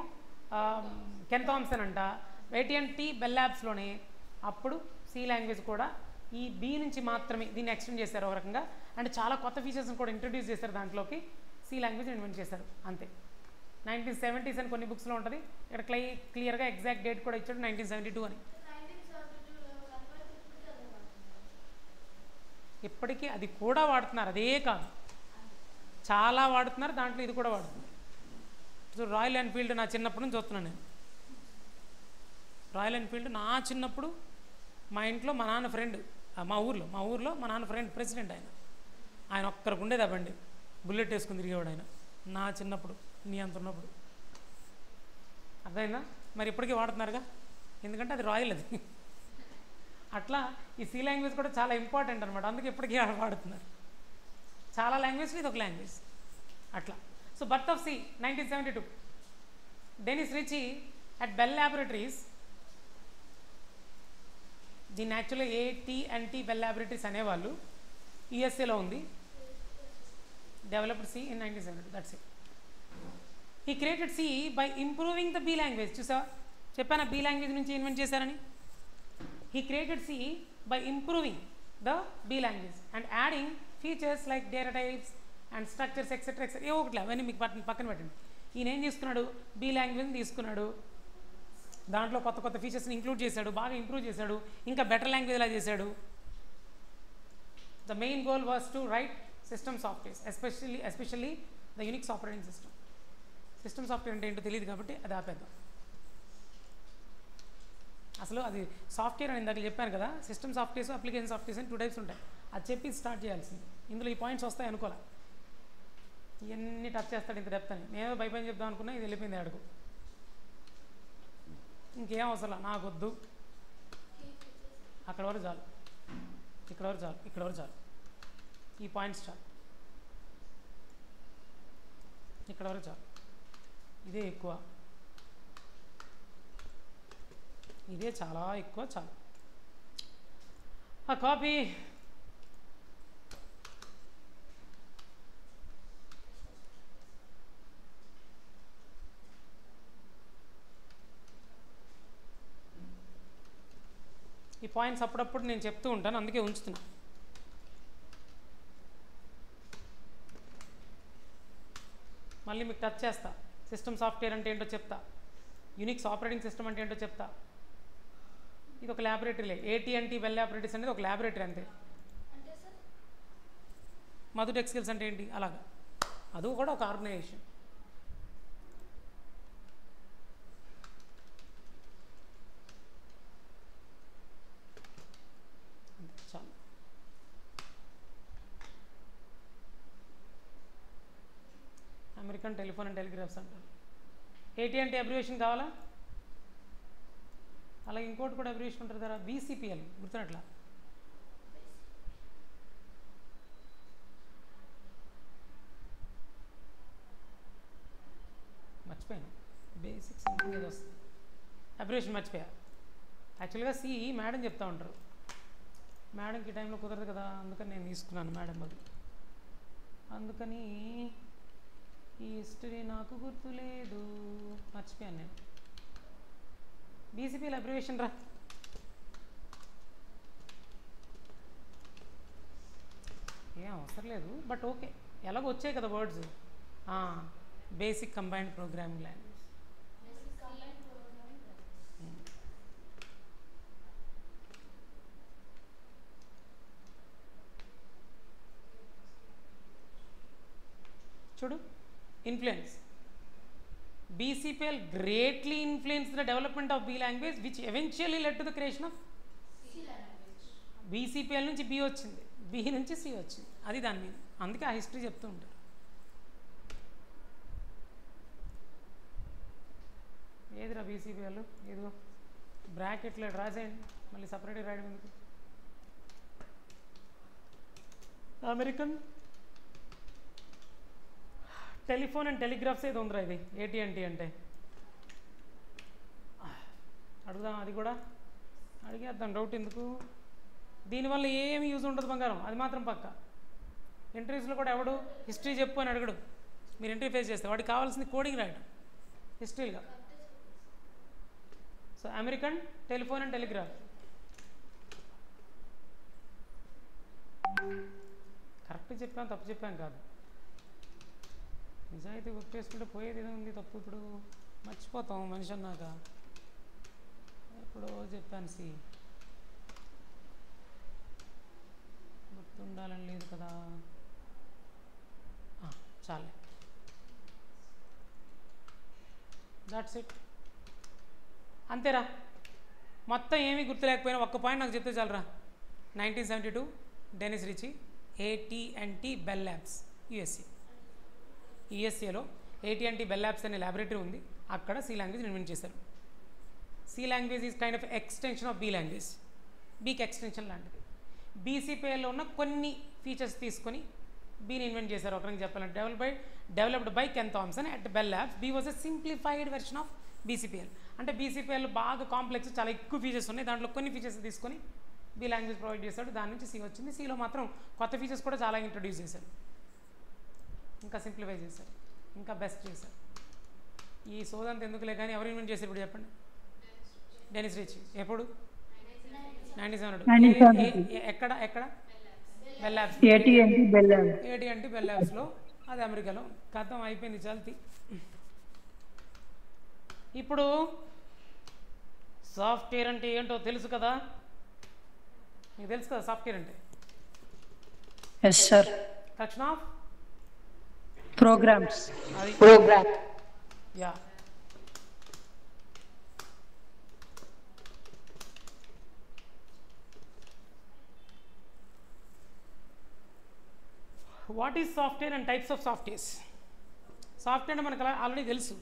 కెన్ థామ్సన్ అంట. AT&T బెల్ ల్యాబ్స్లోనే అప్పుడు సి లాంగ్వేజ్ కూడా ఈ బి నుంచి మాత్రమే దీన్ని ఎక్స్టెండ్ చేశారు ఒక రకంగా. అంటే చాలా కొత్త ఫీచర్స్ని కూడా ఇంట్రడ్యూస్ చేశారు దాంట్లోకి. సి లాంగ్వేజ్ ఇన్వెంట్ చేశారు అంతే. 1970s అని కొన్ని బుక్స్లో ఉంటుంది. ఇక్కడ క్లియర్గా ఎగ్జాక్ట్ డేట్ కూడా ఇచ్చాడు 1972 అని. ఇప్పటికీ అది కూడా వాడుతున్నారు, అదే కాదు చాలా వాడుతున్నారు. దాంట్లో ఇది కూడా వాడుతున్నారు. సో రాయల్ ఎన్ఫీల్డ్ నా చిన్నప్పటి నుంచి చూస్తున్నాను నేను. రాయల్ ఎన్ఫీల్డ్ నా చిన్నప్పుడు మా ఇంట్లో మా నాన్న ఫ్రెండ్, మా ఊర్లో మా నాన్న ఫ్రెండ్ ప్రెసిడెంట్ ఆయన ఒక్కరికి ఉండేది ఆ బండి. బుల్లెట్ వేసుకుని తిరిగేవాడు ఆయన నా చిన్నప్పుడు, నీ అంత ఉన్నప్పుడు. అర్థమైందా? మరి ఇప్పటికీ వాడుతున్నారుగా, ఎందుకంటే అది రాయల్ అది. అట్లా ఈ సి లాంగ్వేజ్ కూడా చాలా ఇంపార్టెంట్ అనమాట. అందుకే ఇప్పటికీ వాడుతున్నారు. చాలా లాంగ్వేజ్లో ఇది ఒక లాంగ్వేజ్ అట్లా. So birth of C 1972. Dennis Ritchie at Bell laboratories, దీన్ని యాక్చువల్గా AT&T బెల్ ల్యాబొరేటరీస్ అనేవాళ్ళు, యూఎస్ఏలో ఉంది. Developed C in 1972. That's it. He created C by improving the B language. చూసావా, చెప్పాను బి లాంగ్వేజ్ నుంచి ఇన్వెంట్ చేశారని. He created C by improving the B language and adding features like data types and structures etc. ఏవో ఒకటి అవన్నీ మీకు పక్కన పెట్టండి. ఈయన ఏం తీసుకున్నాడు, బి లాంగ్వేజ్ని తీసుకున్నాడు, దాంట్లో కొత్త కొత్త ఫీచర్స్ని ఇంక్లూడ్ చేశాడు, బాగా ఇంప్రూవ్ చేశాడు, ఇంకా బెటర్ లాంగ్వేజ్లా చేశాడు. The main goal was to right system softwares, especially the Unix operating system. System software అంటే ఏంటో తెలియదు కాబట్టి అది ఆపేద్దాం. అసలు అది సాఫ్ట్వేర్ అని ఇందాక చెప్పాను కదా, సిస్టమ్ సాఫ్ట్వేర్స్ అప్లికేషన్ సాఫ్ట్వేర్స్ అని 2 టైప్స్ ఉంటాయి. అది చెప్పి స్టార్ట్ చేయాల్సింది. ఇందులో ఈ పాయింట్స్ వస్తాయి అనుకోలే, ఇవన్నీ టచ్ చేస్తాడు ఇంత డెప్త్ అని. నేను భయపడి చెప్దాం అనుకున్నా, ఇది వెళ్ళిపోయింది అడుగు. ఇంకేం అవసరం నాకు వద్దు, అక్కడ వరకు చాలు, ఇక్కడ వరకు చాలు, ఈ పాయింట్స్ చాలు, ఇక్కడ వరకు చాలు. ఇదే ఎక్కువ, ఇదే చాలా ఎక్కువ, చాలు. ఆ కాపీ ఈ పాయింట్స్ అప్పుడప్పుడు నేను చెప్తూ ఉంటాను, అందుకే ఉంచుతున్నా. మళ్ళీ మీకు టచ్ చేస్తా. సిస్టమ్ సాఫ్ట్వేర్ అంటే ఏంటో చెప్తా, యూనిక్స్ ఆపరేటింగ్ సిస్టమ్ అంటే ఏంటో చెప్తా. ఇది ఒక ల్యాబొరేటరీలే. AT&T బెల్ ల్యాబొరేటరీస్ అనేది ఒక ల్యాబొరేటరీ అంతే. మధు టెక్స్టైల్స్ అంటే ఏంటి, అలాగా అది కూడా ఒక ఆర్గనైజేషన్. చాలు. అమెరికన్ టెలిఫోన్ అండ్ టెలిగ్రాఫ్స్ అంటారు. AT&T అబ్రివేషన్ కావాలా? అలాగే ఇంకోటి కూడా అబ్రివేషన్ ఉంటుంది కదా, BCPL. గుర్తున్నట్లా? మర్చిపోయాను, బేసిక్స్ ఏదో వస్తుంది, అబ్రివేషన్ మర్చిపోయా. యాక్చువల్గా సి మేడం చెప్తా ఉంటారు, మేడంకి టైంలో కుదరదు కదా, అందుకని నేను తీసుకున్నాను మేడం బదులు. అందుకని ఈ హిస్టరీ నాకు గుర్తులేదు, మర్చిపోయాను నేను. BCPL అబ్రివేషన్ రా, ఏం అవసరం లేదు, బట్ ఓకే, ఎలాగో వచ్చాయి కదా words. Basic combined programming language. చూడు, influence. BCPL greatly influenced the development of B language, which eventually led to the creation of C language. BCPL నుంచి B వచ్చింది, B నుంచి C వచ్చింది, అది దాని మీద. అందుకే ఆ హిస్టరీ చెప్తూ ఉంటారు. ఏదిరా BCPL? ఏదో బ్రాకెట్లో రాసేయండి, మళ్ళీ సపరేట్గా రాయడం ఎందుకు. అమెరికన్ టెలిఫోన్ అండ్ టెలిగ్రాఫ్స్ ఏదో ఉందిరా ఇది AT&T అంటే అడుగుదాం అది కూడా అడిగేద్దాం డౌట్ ఎందుకు దీనివల్ల ఏమి యూజ్ ఉండదు బంగారం అది మాత్రం పక్క ఇంటర్వ్యూస్లో కూడా ఎవడు హిస్టరీ చెప్పు అని అడగడు మీరు ఇంటర్వ్యూ ఫేస్ చేస్తే వాడికి కావాల్సింది కోడింగ్ రాయడం హిస్టరీగా so American telephone and telegraph correct చెప్పాను తప్పు చెప్పాను కాదు నిజాయితీ గుర్తు చేసుకుంటే పోయేది ఏదో ఉంది తప్పు ఇప్పుడు మర్చిపోతాం మనిషి అన్నాక ఎప్పుడో చెప్పాను గుర్తుండాలని లేదు కదా చాలే దాట్స్ ఇట్ అంతేరా మొత్తం ఏమీ గుర్తులేకపోయినా ఒక్క పాయింట్ నాకు చెప్తే చాలరా 1972 Dennis Ritchie AT&T Bell Labs యుఎస్ఏలో AT&T బెల్ ల్యాబ్స్ అనే ల్యాబొరేటరీ ఉంది అక్కడ సి లాంగ్వేజ్ ఇన్వెంట్ చేశారు C language is kind of extension of B language బీకి ఎక్స్టెన్షన్ లాంటిది BCPLలో ఉన్న కొన్ని ఫీచర్స్ తీసుకొని బీని ఇన్వెంట్ చేశారు ఒకరికి చెప్పాలంటే developed by Ken Thompson at Bell labs B was a simplified version of BCPL అంటే BCPL బాగా కాంప్లెక్స్ చాలా ఎక్కువ ఫీచర్స్ ఉన్నాయి దాంట్లో కొన్ని ఫీచర్స్ తీసుకొని బి లాంగ్వేజ్ ప్రొవైడ్ చేశాడు దాని నుంచి సి వచ్చింది సిలో మాత్రం కొత్త ఫీచర్స్ కూడా చాలా ఇంట్రొడ్యూస్ చేశారు ఇంకా సింప్లిఫై చేశారు ఇంకా బెస్ట్ చేశారు ఈ సోదంతా ఎందుకులే కానీ ఎవరు ఇన్వెంట్ చేశారు ఇప్పుడు చెప్పండి డెనిస్ రిచీ ఎప్పుడు 1972 ఎక్కడ బెల్ ల్యాబ్స్ AT&T బెల్ ల్యాబ్స్లో అది అమెరికాలో కథం అయిపోయింది చల్తి ఇప్పుడు సాఫ్ట్వేర్ అంటే ఏంటో తెలుసు కదా మీకు తెలుసు కదా సాఫ్ట్వేర్ అంటే
yes sir
collection of
programs
అది yeah what is software and types of softwares software అంటే మనకు ఆల్రెడీ తెలుసు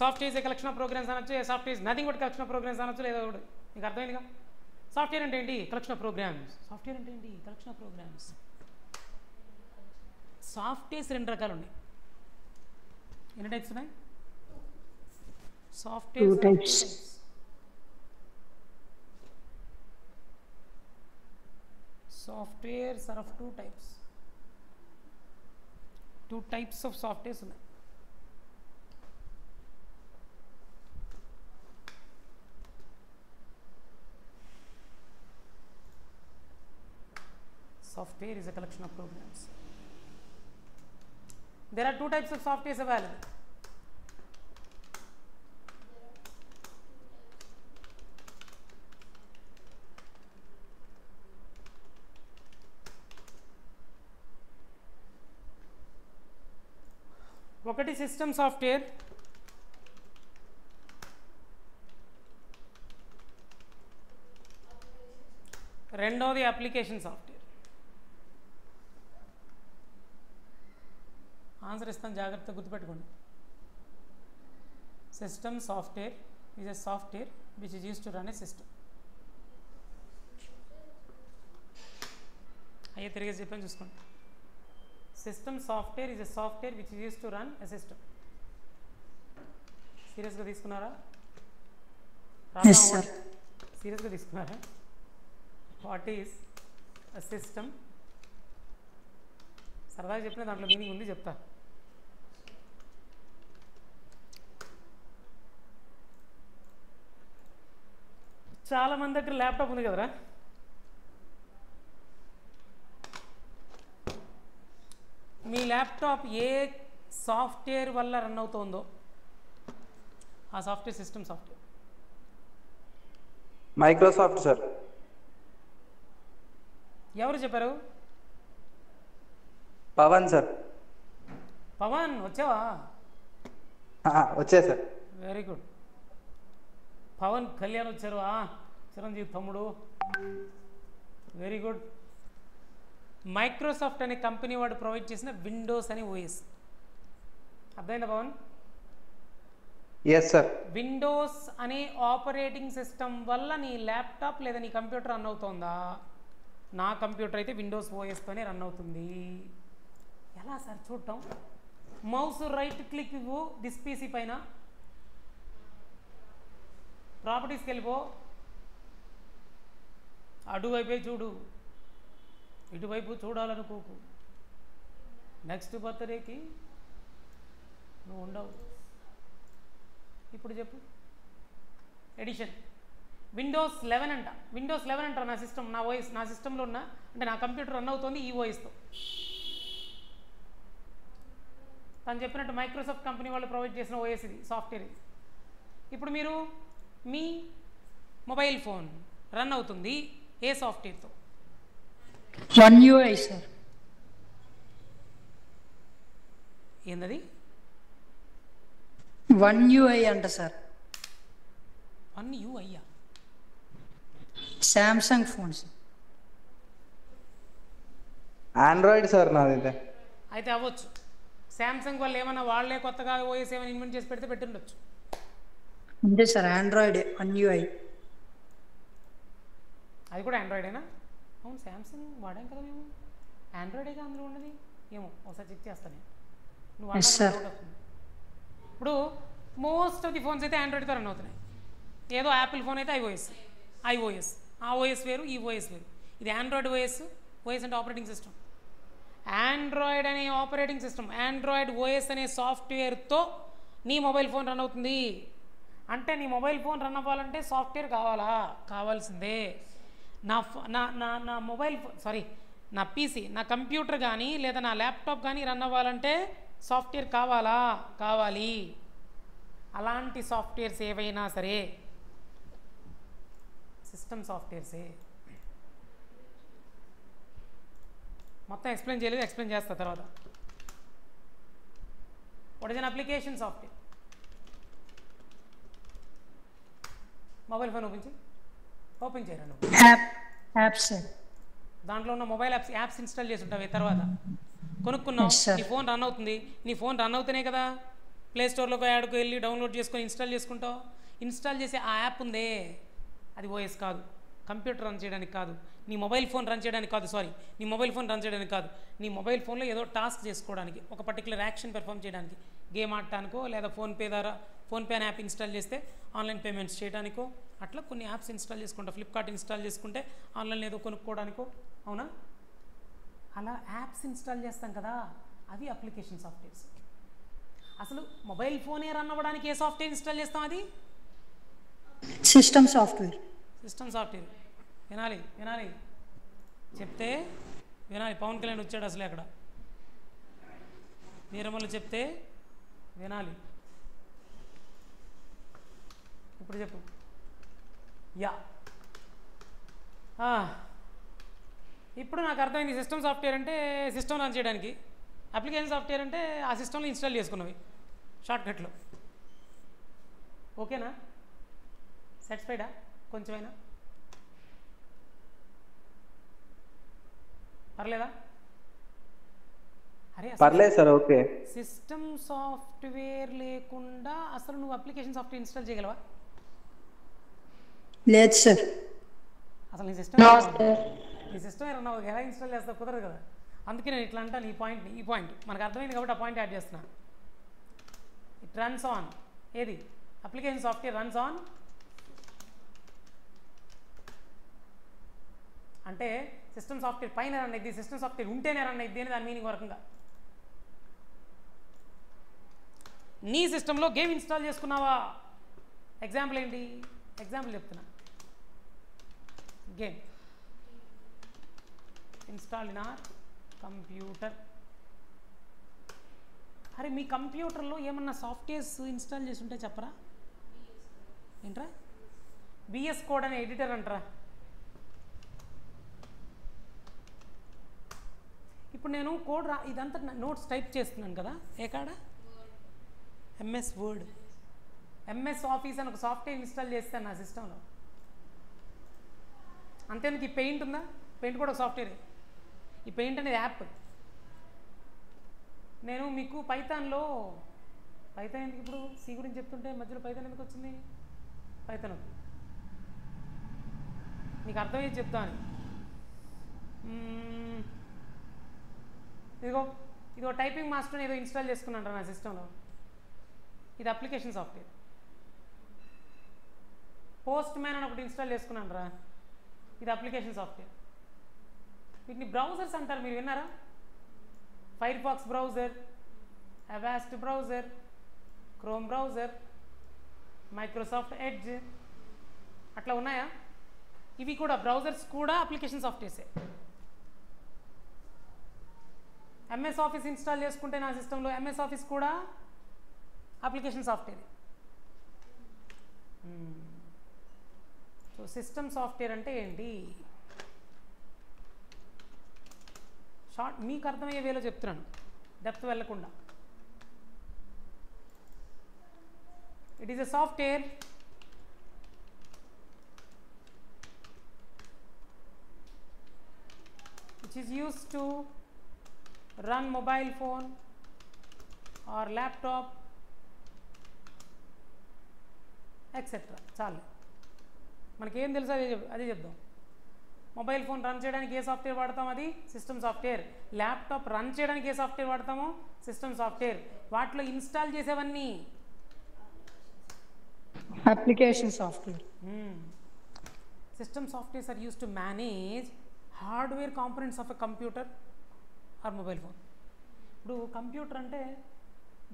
software a collection of programs అనొచ్చు a software nothing but collection of programs అనొచ్చు లేదా కూడా మీకు అర్థమైందిగా సాఫ్ట్వేర్ అంటే ఏంటి కలెక్షన్ ఆఫ్ ప్రోగ్రామ్స్ సాఫ్ట్వేర్ అంటే ఏంటి కలెక్షన్ ఆఫ్ ప్రోగ్రామ్స్ సాఫ్ట్వేర్స్ రెండు రకాలు ఉన్నాయి ఎన్ని టైప్స్ ఉన్నాయి software softwares are of two types of softwares ఉన్నాయి software is a collection of programs there are two types of softwares available ఒకటి సిస్టమ్ సాఫ్ట్వేర్ రెండోది అప్లికేషన్ సాఫ్ట్వేర్ ఆన్సర్ ఇస్తాను జాగ్రత్తగా గుర్తుపెట్టుకోండి system software is a software which is use to run a system అయ్యే తిరిగేసి చెప్పాను చూసుకోండి system software is a software which is use to run a system సీరియస్గా తీసుకున్నారా సీరియస్గా తీసుకున్నారా వాట్ ఈజ్ అ సిస్టమ్ సరదాగా చెప్పిన దాంట్లో మీనింగ్ ఉంది చెప్తా చాలా మంది దగ్గర ల్యాప్టాప్ ఉంది కదరా మీ ల్యాప్టాప్ ఏ సాఫ్ట్వేర్ వల్ల రన్ అవుతుందో ఆ software system software
Microsoft sir
ఎవరు చెప్పారు
పవన్ సార్
పవన్ వచ్చావా
వచ్చే sir
very good Pavan Kalyan వచ్చారు చిరంజీవి తమ్ముడు వెరీ గుడ్ మైక్రోసాఫ్ట్ అనే కంపెనీ వాడు ప్రొవైడ్ చేసిన విండోస్ అనే ఓఎస్ అర్థమైందా పవన్
ఎస్ సార్.
విండోస్ అనే ఆపరేటింగ్ సిస్టమ్ వల్ల నీ ల్యాప్టాప్ లేదా నీ కంప్యూటర్ రన్ అవుతుందా? నా కంప్యూటర్ అయితే విండోస్ ఓఎస్తోనే రన్ అవుతుంది. ఎలా సార్ చూడటం? మౌస్ రైట్ క్లిక్ ఇవ్వు దిస్ పీసీ పైన, ప్రాపర్టీస్కి వెళ్ళిపో, అటువైపే చూడు, ఇటువైపు చూడాలనుకోకు. నెక్స్ట్ బర్త్డేకి నువ్వు ఉండవు. ఇప్పుడు చెప్పు. ఎడిషన్ విండోస్ 11 అంట. విండోస్ 11 అంటారు నా సిస్టమ్, నా ఓఎస్, నా సిస్టంలో ఉన్న, అంటే నా కంప్యూటర్ రన్ అవుతుంది ఈ ఓఎస్తో. తను చెప్పినట్టు మైక్రోసాఫ్ట్ కంపెనీ వాళ్ళు ప్రొవైడ్ చేసిన ఓఎస్ ఇది, సాఫ్ట్వేర్ ఇది. ఇప్పుడు మీరు మీ మొబైల్ ఫోన్ రన్ అవుతుంది ఏ సాఫ్ట్వేర్తో?
One UI sir.
ఏందది?
వన్ యూఐ అంట సార్.
వన్ యూఐయా?
Samsung phones.
ఆండ్రాయిడ్ సార్ నాది.
అయితే అవ్వచ్చు. శాంసంగ్ వాళ్ళు ఏమైనా వాళ్ళే కొత్తగా ఓఎస్ ఏమైనా ఇన్వెంట్ చేసి పెడితే పెట్టిండొచ్చు.
అంతే సార్, ఆండ్రాయిడ్ వన్ యూఐ.
అది కూడా ఆండ్రాయిడేనా? అవును, శాంసంగ్ వాడాం కదా మేము. ఆండ్రాయిడేగా అందులో ఉన్నది. ఏమో ఒకసారి చెక్ చేస్తాను. నువ్వు అన్నా. ఇప్పుడు మోస్ట్ ఆఫ్ ది ఫోన్స్ అయితే ఆండ్రాయిడ్తో రన్ అవుతున్నాయి. ఏదో యాపిల్ ఫోన్ అయితే ఐఓఎస్. ఆ ఓఎస్ వేరు, ఈ ఓఎస్ వేరు. ఇది ఆండ్రాయిడ్ ఓఎస్. ఓఎస్ అంటే ఆపరేటింగ్ సిస్టమ్. ఆండ్రాయిడ్ అనే ఆపరేటింగ్ సిస్టమ్, ఆండ్రాయిడ్ ఓఎస్ అనే సాఫ్ట్వేర్తో నీ మొబైల్ ఫోన్ రన్ అవుతుంది. అంటే నీ మొబైల్ ఫోన్ రన్ అవ్వాలంటే సాఫ్ట్వేర్ కావాలా? కావాల్సిందే. నా మొబైల్ సారీ నా పీసీ, నా కంప్యూటర్ కానీ లేదా నా ల్యాప్టాప్ కానీ రన్ అవ్వాలంటే సాఫ్ట్వేర్ కావాలా? కావాలి. అలాంటి సాఫ్ట్వేర్స్ ఏవైనా సరే సిస్టమ్ సాఫ్ట్వేర్సే. మొత్తం ఎక్స్ప్లెయిన్ చేయలేదు, ఎక్స్ప్లెయిన్ చేస్తా తర్వాత. What is an application software? Mobile phone open చేయరా నువ్వు?
యాప్స్.
దాంట్లో ఉన్న మొబైల్ యాప్స్ ఇన్స్టాల్ చేసి ఉంటావు. తర్వాత కొనుక్కున్నావు, నీ ఫోన్ రన్ అవుతుంది. నీ ఫోన్ రన్ అవుతేనే కదా ప్లే స్టోర్లోకి యాడ్కి వెళ్ళి డౌన్లోడ్ చేసుకొని ఇన్స్టాల్ చేసుకుంటావు. ఇన్స్టాల్ చేసే ఆ యాప్ ఉందే, అది ఓఎస్ కాదు. కంప్యూటర్ రన్ చేయడానికి కాదు, నీ మొబైల్ ఫోన్ రన్ చేయడానికి కాదు. నీ మొబైల్ ఫోన్ రన్ చేయడానికి కాదు. నీ మొబైల్ ఫోన్లో ఏదో టాస్క్ చేసుకోవడానికి, ఒక పర్టికులర్ యాక్షన్ పెర్ఫామ్ చేయడానికి, గేమ్ ఆడటానికో లేదా ఫోన్పే అనే యాప్ ఇన్స్టాల్ చేస్తే ఆన్లైన్ పేమెంట్స్ చేయడానికో, అట్లా కొన్ని యాప్స్ ఇన్స్టాల్ చేసుకుంటా. ఫ్లిప్కార్ట్ ఇన్స్టాల్ చేసుకుంటే ఆన్లైన్ ఏదో కొనుక్కోవడానికో, అవునా? అలా యాప్స్ ఇన్స్టాల్ చేస్తాం కదా, అవి అప్లికేషన్ సాఫ్ట్వేర్స్. అసలు మొబైల్ ఫోనే రన్ అవ్వడానికి ఏ సాఫ్ట్వేర్ ఇన్స్టాల్ చేస్తాం? అది
సిస్టమ్ సాఫ్ట్వేర్.
System software. వినాలి చెప్తే వినాలి. పవన్ కళ్యాణ్ వచ్చాడు అసలే అక్కడ. వీరమల్లు చెప్తే వినాలి. ఇప్పుడు చెప్పు. యా, ఇప్పుడు నాకు అర్థమైంది. సిస్టమ్ సాఫ్ట్వేర్ అంటే సిస్టమ్ రన్ చేయడానికి, అప్లికేషన్ సాఫ్ట్వేర్ అంటే ఆ సిస్టంలో ఇన్స్టాల్ చేసుకున్నవి షార్ట్కట్లో. ఓకేనా? సాటిస్ఫైడా కొంచెమైనా? పర్లేదా? అరే
పర్లేదు సార్. ఓకే.
సిస్టమ్ సాఫ్ట్వేర్ లేకుండా అసలు నువ్వు అప్లికేషన్ సాఫ్ట్వేర్ ఇన్స్టాల్ చేయగలవా?
లేదు సార్.
అసలు నీ సిస్టమ్ రన్ అవ్వదు, ఎలా ఇన్స్టాల్ చేస్తావు? కుదరదు కదా. అందుకే నేను ఇట్లా అంటాను. ఈ పాయింట్ మనకు అర్థమైంది కాబట్టి ఆ పాయింట్ యాడ్ చేస్తున్నా. ఇట్ రన్స్ ఆన్ ఏది? అప్లికేషన్ సాఫ్ట్వేర్ రన్స్ ఆన్ అంటే సిస్టమ్ సాఫ్ట్వేర్ పైన రన్ అయ్యింది, సిస్టమ్ సాఫ్ట్వేర్ ఉంటేనే రన్ అయ్యింది అని దాని మీనింగ్ వరకంగా. నీ సిస్టంలో గేమ్ ఇన్స్టాల్ చేసుకున్నావా? ఎగ్జాంపుల్ ఏంటి? ఎగ్జాంపుల్ చెప్తున్నా. Game install in or computer. అరే మీ కంప్యూటర్లో ఏమన్నా సాఫ్ట్వేర్స్ ఇన్స్టాల్ చేసి ఉంటే చెప్పరా? ఏంట్రా? బిఎస్ కోడ్ అనే ఎడిటర్ అంటారా? ఇప్పుడు నేను కోడ్ ఇదంతా నోట్స్ టైప్ చేస్తున్నాను కదా, ఏ కాడ? ఎంఎస్ వర్డ్, ఎంఎస్ ఆఫీస్ అని ఒక సాఫ్ట్వేర్ ఇన్స్టాల్ చేస్తాను నా సిస్టంలో. అంతేందుకు ఈ పెయింట్ ఉందా? పెయింట్ కూడా ఒక సాఫ్ట్వేరే. ఈ పెయింట్ అనేది యాప్. నేను మీకు పైథాన్లో పైథాన్ ఎందుకు ఇప్పుడు సి గురించి చెప్తుంటే మధ్యలో పైథాన్ ఎందుకు వచ్చింది? పైథాన్ వద్దు, నీకు అర్థమయ్యేది చెప్తాను. ఇదిగో టైపింగ్ మాస్టర్ని ఏదో ఇన్స్టాల్ చేసుకున్నాను నా సిస్టంలో. ఇది అప్లికేషన్ సాఫ్ట్వేర్. పోస్ట్ మ్యాన్ అని ఒకటి ఇన్స్టాల్ చేసుకున్నాను రా, ఇది అప్లికేషన్ సాఫ్ట్వేర్. వీటిని బ్రౌజర్స్ అంటారు, మీరు విన్నారా? Firefox browser, Avast browser, Chrome browser, Microsoft Edge, అట్లా ఉన్నాయా? ఇవి కూడా బ్రౌజర్స్ కూడా అప్లికేషన్ సాఫ్ట్వేర్సే. ఎంఎస్ ఆఫీస్ ఇన్స్టాల్ చేసుకుంటే నా సిస్టంలో ఎంఎస్ ఆఫీస్ కూడా application software. So system software అంటే ఏంటి? షార్ట్ మీకు అర్థమయ్యే వేలో చెప్తున్నాను, డెప్త్ వెళ్ళకుండా. It is a software which is used to run mobile phone or laptop etc. చాలు, మనకేం తెలుసు అదే చెప్దాం. మొబైల్ ఫోన్ రన్ చేయడానికి ఏ సాఫ్ట్వేర్ వాడతాం? అది సిస్టమ్ సాఫ్ట్వేర్. ల్యాప్టాప్ రన్ చేయడానికి ఏ సాఫ్ట్వేర్ వాడతామో? System software. వాటిలో ఇన్స్టాల్ చేసేవన్నీ
application software.
System softwares are used to manage hardware components of a computer or mobile phone. ఇప్పుడు కంప్యూటర్ అంటే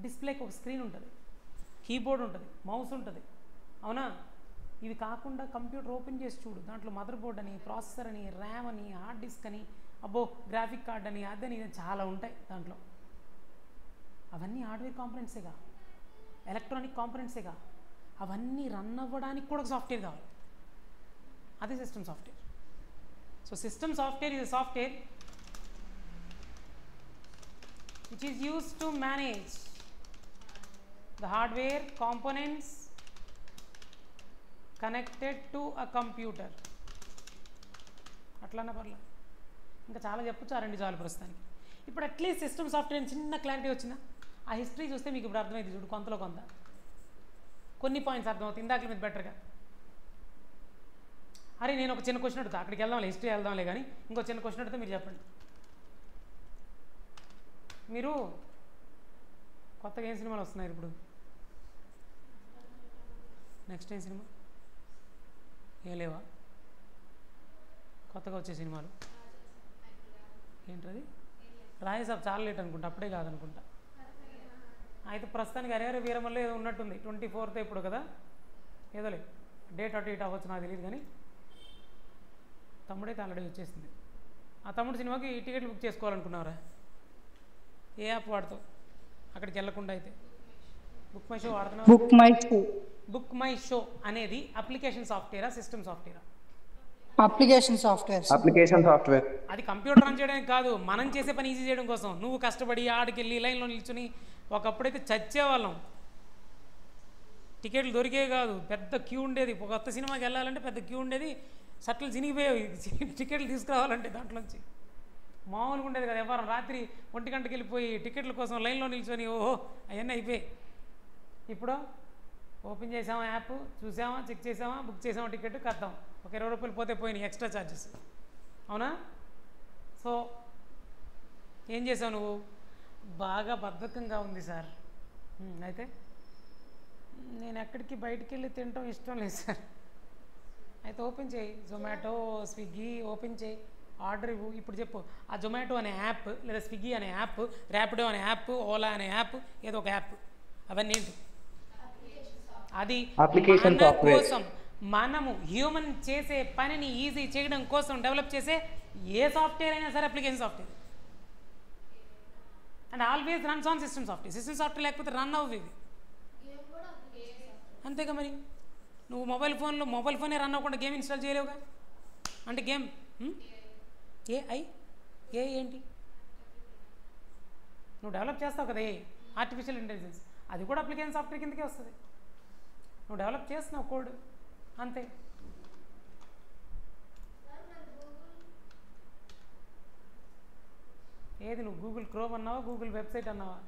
డిస్ప్లేకి ఒక స్క్రీన్ ఉంటుంది, కీబోర్డ్ ఉంటుంది, మౌస్ ఉంటుంది, అవునా? ఇవి కాకుండా కంప్యూటర్ ఓపెన్ చేసి చూడు, దాంట్లో మదర్ బోర్డ్ అని, ప్రాసెసర్ అని, ర్యామ్ అని, హార్డ్ డిస్క్ అని, అబ్బో గ్రాఫిక్ కార్డ్ అని, అదని చాలా ఉంటాయి దాంట్లో. అవన్నీ హార్డ్వేర్ కాంపోనెంట్సేగా, ఎలక్ట్రానిక్ కాంపోనెంట్సేగా. అవన్నీ రన్ అవ్వడానికి కూడా సాఫ్ట్వేర్ కావాలి, అదే system software. So system software is a software which is used to manage the hardware components connected to a computer. అట్లన్నా పర్లేదు, ఇంకా చాలా చెప్పచ్చు, ఆ రెండు చాలు ప్రస్తుతానికి. ఇప్పుడు అట్లీస్ట్ సిస్టమ్ సాఫ్ట్వేర్ చిన్న క్లారిటీ వచ్చిందా? ఆ హిస్టరీ చూస్తే మీకు ఇప్పుడు అర్థమైంది చూడు, కొంతలో కొంత కొన్ని పాయింట్స్ అర్థమవుతుంది, ఇందాక మీద బెటర్గా. అరే నేను ఒక చిన్న క్వశ్చన్ అడుగుతా, అక్కడికి వెళ్దాంలే, హిస్టరీ వెళ్దాంలే, కానీ ఇంకో చిన్న క్వశ్చన్ అడిగితే మీరు చెప్పండి. మీరు కొత్తగా ఏం సినిమాలు వస్తున్నాయి ఇప్పుడు? నెక్స్ట్ ఏం సినిమా? ఏం లేవా కొత్తగా వచ్చే సినిమాలు? ఏంటది? రాయసాబ్ చాలా లేట్ అనుకుంటా, అప్పుడే కాదనుకుంటా. అయితే ప్రస్తుతానికి అరే వీరమల్లో ఏదో ఉన్నట్టుంది, 24th ఇప్పుడు కదా, ఏదో లేదు, డేట్ అటు ఇటు అవ్వచ్చు నాకు తెలియదు, కానీ తమ్ముడైతే ఆల్రెడీ వచ్చేసింది. ఆ తమ్ముడు సినిమాకి టికెట్లు బుక్ చేసుకోవాలనుకున్నారా? ఏ యాప్ వాడుతావు అక్కడికి వెళ్ళకుండా? అయితే బుక్ మై షో వాడుతున్నావు? బుక్ మై షో అనేది అప్లికేషన్ సాఫ్ట్వేరా సిస్టమ్ సాఫ్ట్వేరా?
Application software.
Application software.
అది కంప్యూటర్ రన్ చేయడానికి కాదు, మనం చేసే పని ఈజీ చేయడం కోసం. నువ్వు కష్టపడి ఆడికెళ్ళి లైన్లో నిల్చుని, ఒకప్పుడైతే చచ్చేవాళ్ళం, టికెట్లు దొరికేవి కాదు, పెద్ద క్యూ ఉండేది. ఒక కొత్త సినిమాకి వెళ్ళాలంటే పెద్ద క్యూ ఉండేది, షర్ట్లు చినిగిపోయేవి టికెట్లు తీసుకురావాలంటే. దాంట్లోంచి మామూలుగా ఉండేది కదా. ఎవరు రాత్రి 1 గంటకి వెళ్ళిపోయి టికెట్ల కోసం లైన్లో నిల్చొని ఓహో అవన్నీ అయిపోయాయి. ఇప్పుడు ఓపెన్ చేసామా యాప్, చూసామా, చెక్ చేసామా, బుక్ చేసామా, టికెట్ కద్దాం, ఒక 20 రూపాయలు పోతే పోయినాయి ఎక్స్ట్రా ఛార్జెస్, అవునా? సో ఏం చేసావు నువ్వు? బాగా బద్ధకంగా ఉంది సార్. అయితే నేను ఎక్కడికి బయటికి వెళ్ళి తినటం ఇష్టం లేదు సార్. అయితే ఓపెన్ చేయి, జొమాటో, స్విగ్గీ ఓపెన్ చేయి, ఆర్డర్ ఇవ్వు. ఇప్పుడు చెప్పు, ఆ జొమాటో అనే యాప్, లేదా స్విగ్గీ అనే యాప్, ర్యాపిడో అనే యాప్, ఓలా అనే యాప్, ఏదో ఒక యాప్, అవన్నీ ఏంటి? అది మన కోసం, మనము హ్యూమన్ చేసే పనిని ఈజీ చేయడం కోసం డెవలప్ చేసే ఏ సాఫ్ట్వేర్ అయినా సరే application software. And always runs on system software. System software లేకపోతే రన్ అవ్వదు ఇది, అంతేగా. మరి నువ్వు మొబైల్ ఫోనే రన్ అవ్వకుండా గేమ్ ఇన్స్టాల్ చేయలేవుగా. అంటే గేమ్ ఏ ఏంటి నువ్వు డెవలప్ చేస్తావు కదా, ఆర్టిఫిషియల్ ఇంటెలిజెన్స్, అది కూడా అప్లికేషన్ సాఫ్ట్వేర్ కిందకే వస్తుంది. నువ్వు డెవలప్ చేస్తున్నావు కోడ్, అంతే. ఏది నువ్వు గూగుల్ క్రోమ్ అన్నావా, గూగుల్ వెబ్సైట్ అన్నావా?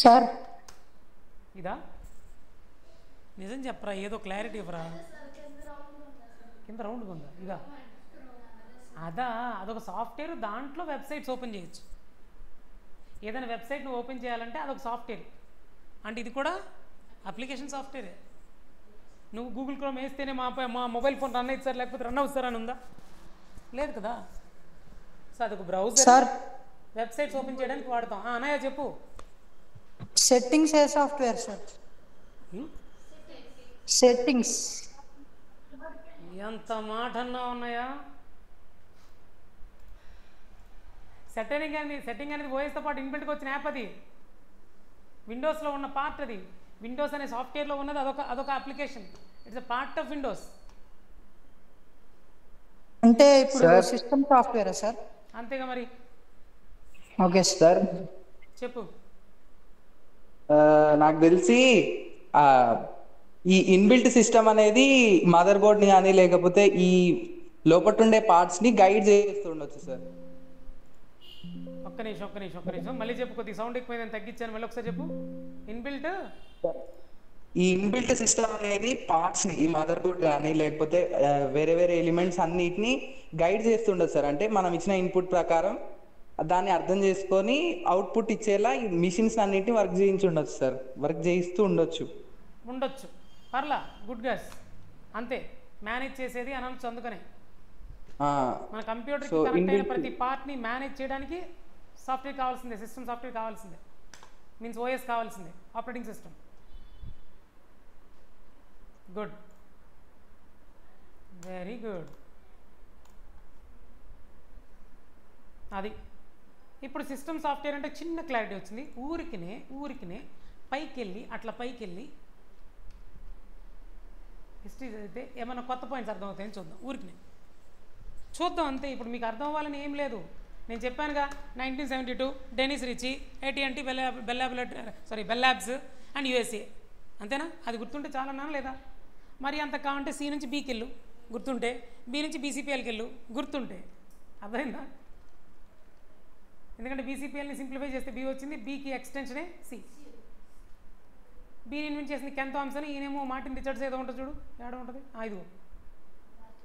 సార్
ఇదా నిజం చెప్పరా, ఏదో క్లారిటీ ఇవ్వరా. కింద రౌండ్గా ఉందా? ఇదా అదా, అదొక సాఫ్ట్వేర్. దాంట్లో వెబ్సైట్స్ ఓపెన్ చేయొచ్చు. ఏదైనా వెబ్సైట్ నువ్వు ఓపెన్ చేయాలంటే అదొక సాఫ్ట్వేర్. అంటే ఇది కూడా అప్లికేషన్ సాఫ్ట్వేరే. నువ్వు గూగుల్ క్రోమ్ వేస్తేనే మా మొబైల్ ఫోన్ రన్ అవుతుంది సార్, లేకపోతే రన్ అవుతుంది సార్ అని ఉందా? లేదు కదా. సో అదొక బ్రౌజర్,
సార్
వెబ్సైట్స్ ఓపెన్ చేయడానికి వాడతాం. అన్నయ్య చెప్పు.
సెట్టింగ్స్ ఏ సాఫ్ట్వేర్ సార్? సెట్టింగ్స్.
ఎంత మాట అన్నా ఉన్నాయా? సెట్టింగ్ అనేది ఓఎస్తో పాటు ఇన్బిల్ట్గా వచ్చిన యాప్. అది విండోస్లో ఉన్న పార్ట్. అది విండోస్ అనే సాఫ్ట్వేర్లో ఉన్నది. అదొక application. It's a part of Windows.
అంటే ఇప్పుడు సిస్టమ్ సాఫ్ట్వేరా సార్?
అంతేగా మరి.
ఓకే
సార్
చెప్పు.
నాకు తెలిసి ఈ ఇన్బిల్ట్ సిస్టమ్ అనేది మదర్ బోర్డ్ని కానీ లేకపోతే ఈ లోపల ఉండే పార్ట్స్ని గైడ్ చేస్తుండొచ్చు సార్.
ఒక్క నిమిషం మళ్ళీ చెప్పు. కొద్దిగా సౌండ్ ఎక్కువైందని తగ్గించాను. మళ్ళీ ఒకసారి చెప్పు.
ఈ ఇన్బిల్ట్ సిస్టమ్ అనేది పార్ట్స్ని, ఈ మదర్ బోర్డ్ కానీ లేకపోతే వేరే వేరే ఎలిమెంట్స్ అన్నిటిని గైడ్ చేస్తుండదు సార్. అంటే మనం ఇచ్చిన ఇన్పుట్ ప్రకారం దాన్ని అర్థం చేసుకొని అవుట్పుట్ ఇచ్చేలా ఈ మిషన్స్ అన్నిటిని వర్క్ చేయించుండొచ్చు సార్. వర్క్ చేయిస్తూ ఉండొచ్చు.
పర్లా, గుడ్ గస్. అంతే, మేనేజ్ చేసేది అనొచ్చు. అందుకనే మన కంప్యూటర్కి కనెక్ట్ అయిన ప్రతి పార్ట్ని మేనేజ్ చేయడానికి సాఫ్ట్వేర్ కావాల్సిందే. సిస్టమ్ సాఫ్ట్వేర్ కావాల్సిందే. మీన్స్ ఓఎస్ కావాల్సిందే, operating system. Good, very good. అది ఇప్పుడు సిస్టమ్ సాఫ్ట్వేర్ అంటే చిన్న క్లారిటీ వచ్చింది. ఊరికినే పైకి వెళ్ళి హిస్టరీ చదివితే ఏమైనా కొత్త పాయింట్స్ అర్థమవుతాయని చూద్దాం అంతే. ఇప్పుడు మీకు అర్థం అవ్వాలని ఏం లేదు. నేను చెప్పానుగా, 1972 Dennis Ritchie, AT&T, Bell labs and USA. అంతేనా? అది గుర్తుంటే చాలా అన్నా లేదా? మరి అంత కావంటే C నుంచి Bకి వెళ్ళు గుర్తుంటే, B నుంచి BCPLకి వెళ్ళు గుర్తుంటే. అర్థమైందా? ఎందుకంటే BCPLని సింప్లిఫై చేస్తే B వచ్చింది, Bకి ఎక్స్టెన్షనే C. బీని ఇన్వెంట్ చేసింది కెన్ థామ్సన్, ఈయనేమో మార్టిన్ రిచర్డ్స్. ఏదో ఉంటుంది చూడు, ఏడ ఉంటుంది? ఇదిగో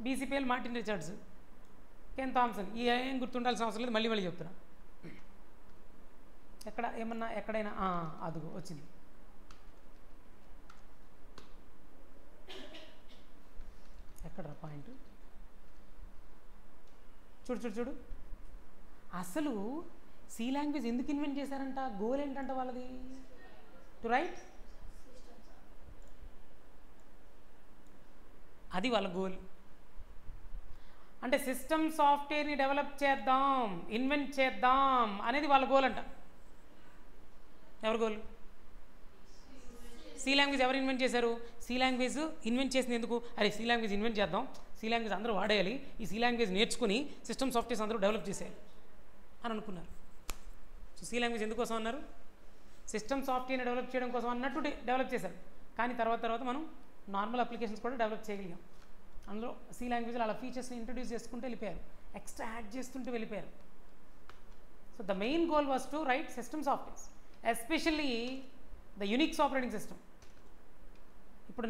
BCPL, Martin Richards, Ken Thompson. ఈ ఏం గుర్తుండాల్సిన అవసరం లేదు, మళ్ళీ చెప్తున్నా. ఎక్కడైనా అదిగో వచ్చింది. ఎక్కడరా పాయింట్? చూడు. అసలు సి లాంగ్వేజ్ ఎందుకు ఇన్వెంట్ చేశారంట? గోల్ ఏంటంట వాళ్ళది? To right. అది వాళ్ళ గోల్. అంటే సిస్టమ్ సాఫ్ట్వేర్ని డెవలప్ చేద్దాం, ఇన్వెంట్ చేద్దాం అనేది వాళ్ళ గోల్ అంట. ఎవరి గోల్? సి లాంగ్వేజ్ ఎవరు ఇన్వెంట్ చేశారు? సి లాంగ్వేజ్ ఇన్వెంట్ చేసింది ఎందుకు? అరే సి లాంగ్వేజ్ ఇన్వెంట్ చేద్దాం, సి లాంగ్వేజ్ అందరూ వాడేయాలి, ఈ సి లాంగ్వేజ్ నేర్చుకుని సిస్టమ్ సాఫ్ట్వేర్స్ అందరూ డెవలప్ చేసేయాలి అని అనుకున్నారు. సో సి లాంగ్వేజ్ ఎందుకోసం అన్నారు? సిస్టమ్ సాఫ్ట్వేర్ని డెవలప్ చేయడం కోసం అన్నట్టు డెవలప్ చేశారు. కానీ తర్వాత మనం నార్మల్ అప్లికేషన్స్ కూడా డెవలప్ చేయగలిగాం. అందులో సి లాంగ్వేజ్లో అలా ఫీచర్స్ని ఇంట్రడ్యూస్ చేసుకుంటూ వెళ్ళిపోయారు, ఎక్స్ట్రా యాడ్ చేస్తుంటూ వెళ్ళిపోయారు. So the main goal was to right system softwares, especially the Unix operating system. ఇప్పుడు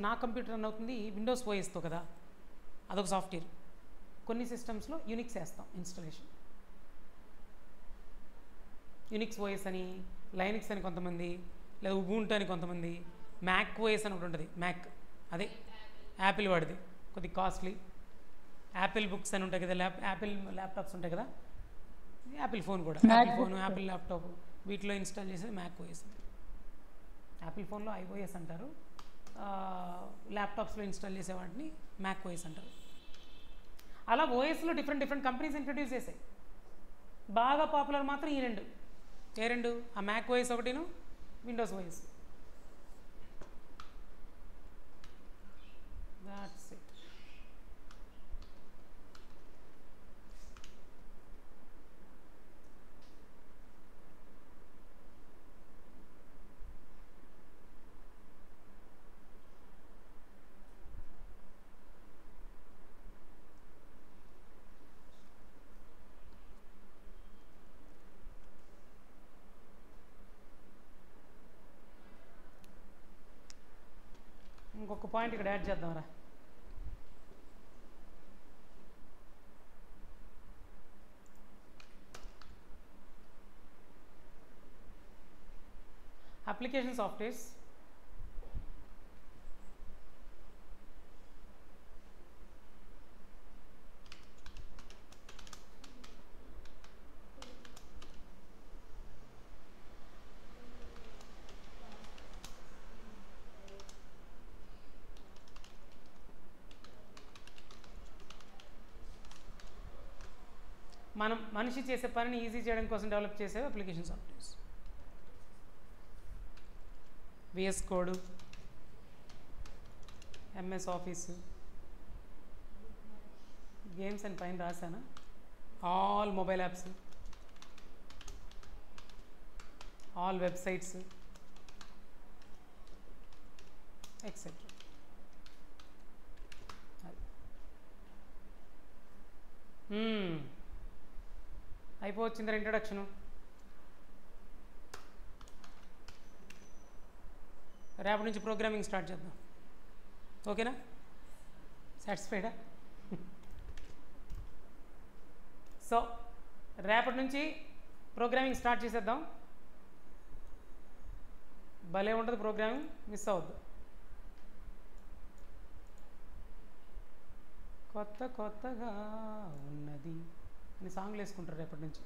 నా కంప్యూటర్ రన్ అవుతుంది విండోస్ ఓఎస్తో కదా, అదొక సాఫ్ట్వేర్. కొన్ని సిస్టమ్స్లో యునిక్స్ వేస్తాం ఇన్స్టాలేషన్. యునిక్స్ ఓఎస్ అని, లైనిక్స్ అని కొంతమంది, లేదా ఉబుంటు అని కొంతమంది, మ్యాక్ ఓఎస్ అని ఒకటి ఉంటుంది. మ్యాక్ అదే యాపిల్ వాడిది, కొద్దిగా కాస్ట్లీ. యాపిల్ బుక్స్ అని ఉంటాయి కదా, యాపిల్ ల్యాప్టాప్స్ ఉంటాయి కదా, యాపిల్ ఫోన్ కూడా, యాపిల్ ఫోన్, యాపిల్ ల్యాప్టాప్, వీటిలో ఇన్స్టాల్ చేసేది మ్యాక్ ఓఎస్. యాపిల్ ఫోన్లో iOS అంటారు, ల్యాప్టాప్స్లో ఇన్స్టాల్ చేసే వాటిని మ్యాక్ ఓఎస్ అంటారు. అలా ఓఎస్లో డిఫరెంట్ కంపెనీస్ ఇంట్రడ్యూస్ చేశాయి. బాగా పాపులర్ మాత్రం ఈ రెండు. ఏ రెండు? ఆ మ్యాక్ ఓఎస్ ఒకటిను, విండోస్ ఓఎస్. That's it. ఒక పాయింట్ ఇక్కడ యాడ్ చేద్దాంరా. అప్లికేషన్ సాఫ్ట్వేర్స్, మనం మనిషి చేసే పనిని ఈజీ చేయడం కోసం డెవలప్ చేసే application softwares. VS code, MS Office, games అని పైన రాశానా, all mobile apps, all websites etcetera. అయిపోవచ్చిందా ఇంట్రడక్షను? రేపటి నుంచి ప్రోగ్రామింగ్ స్టార్ట్ చేద్దాం. ఓకేనా? సాటిస్ఫైడా? సో రేపటి నుంచి ప్రోగ్రామింగ్ స్టార్ట్ చేసేద్దాం. భలే ఉంటుంది ప్రోగ్రామింగ్, మిస్ అవ్వద్దు. కొత్త కొత్తగా ఉన్నది అని సాంగ్లు వేసుకుంటారు రేపటి నుంచి.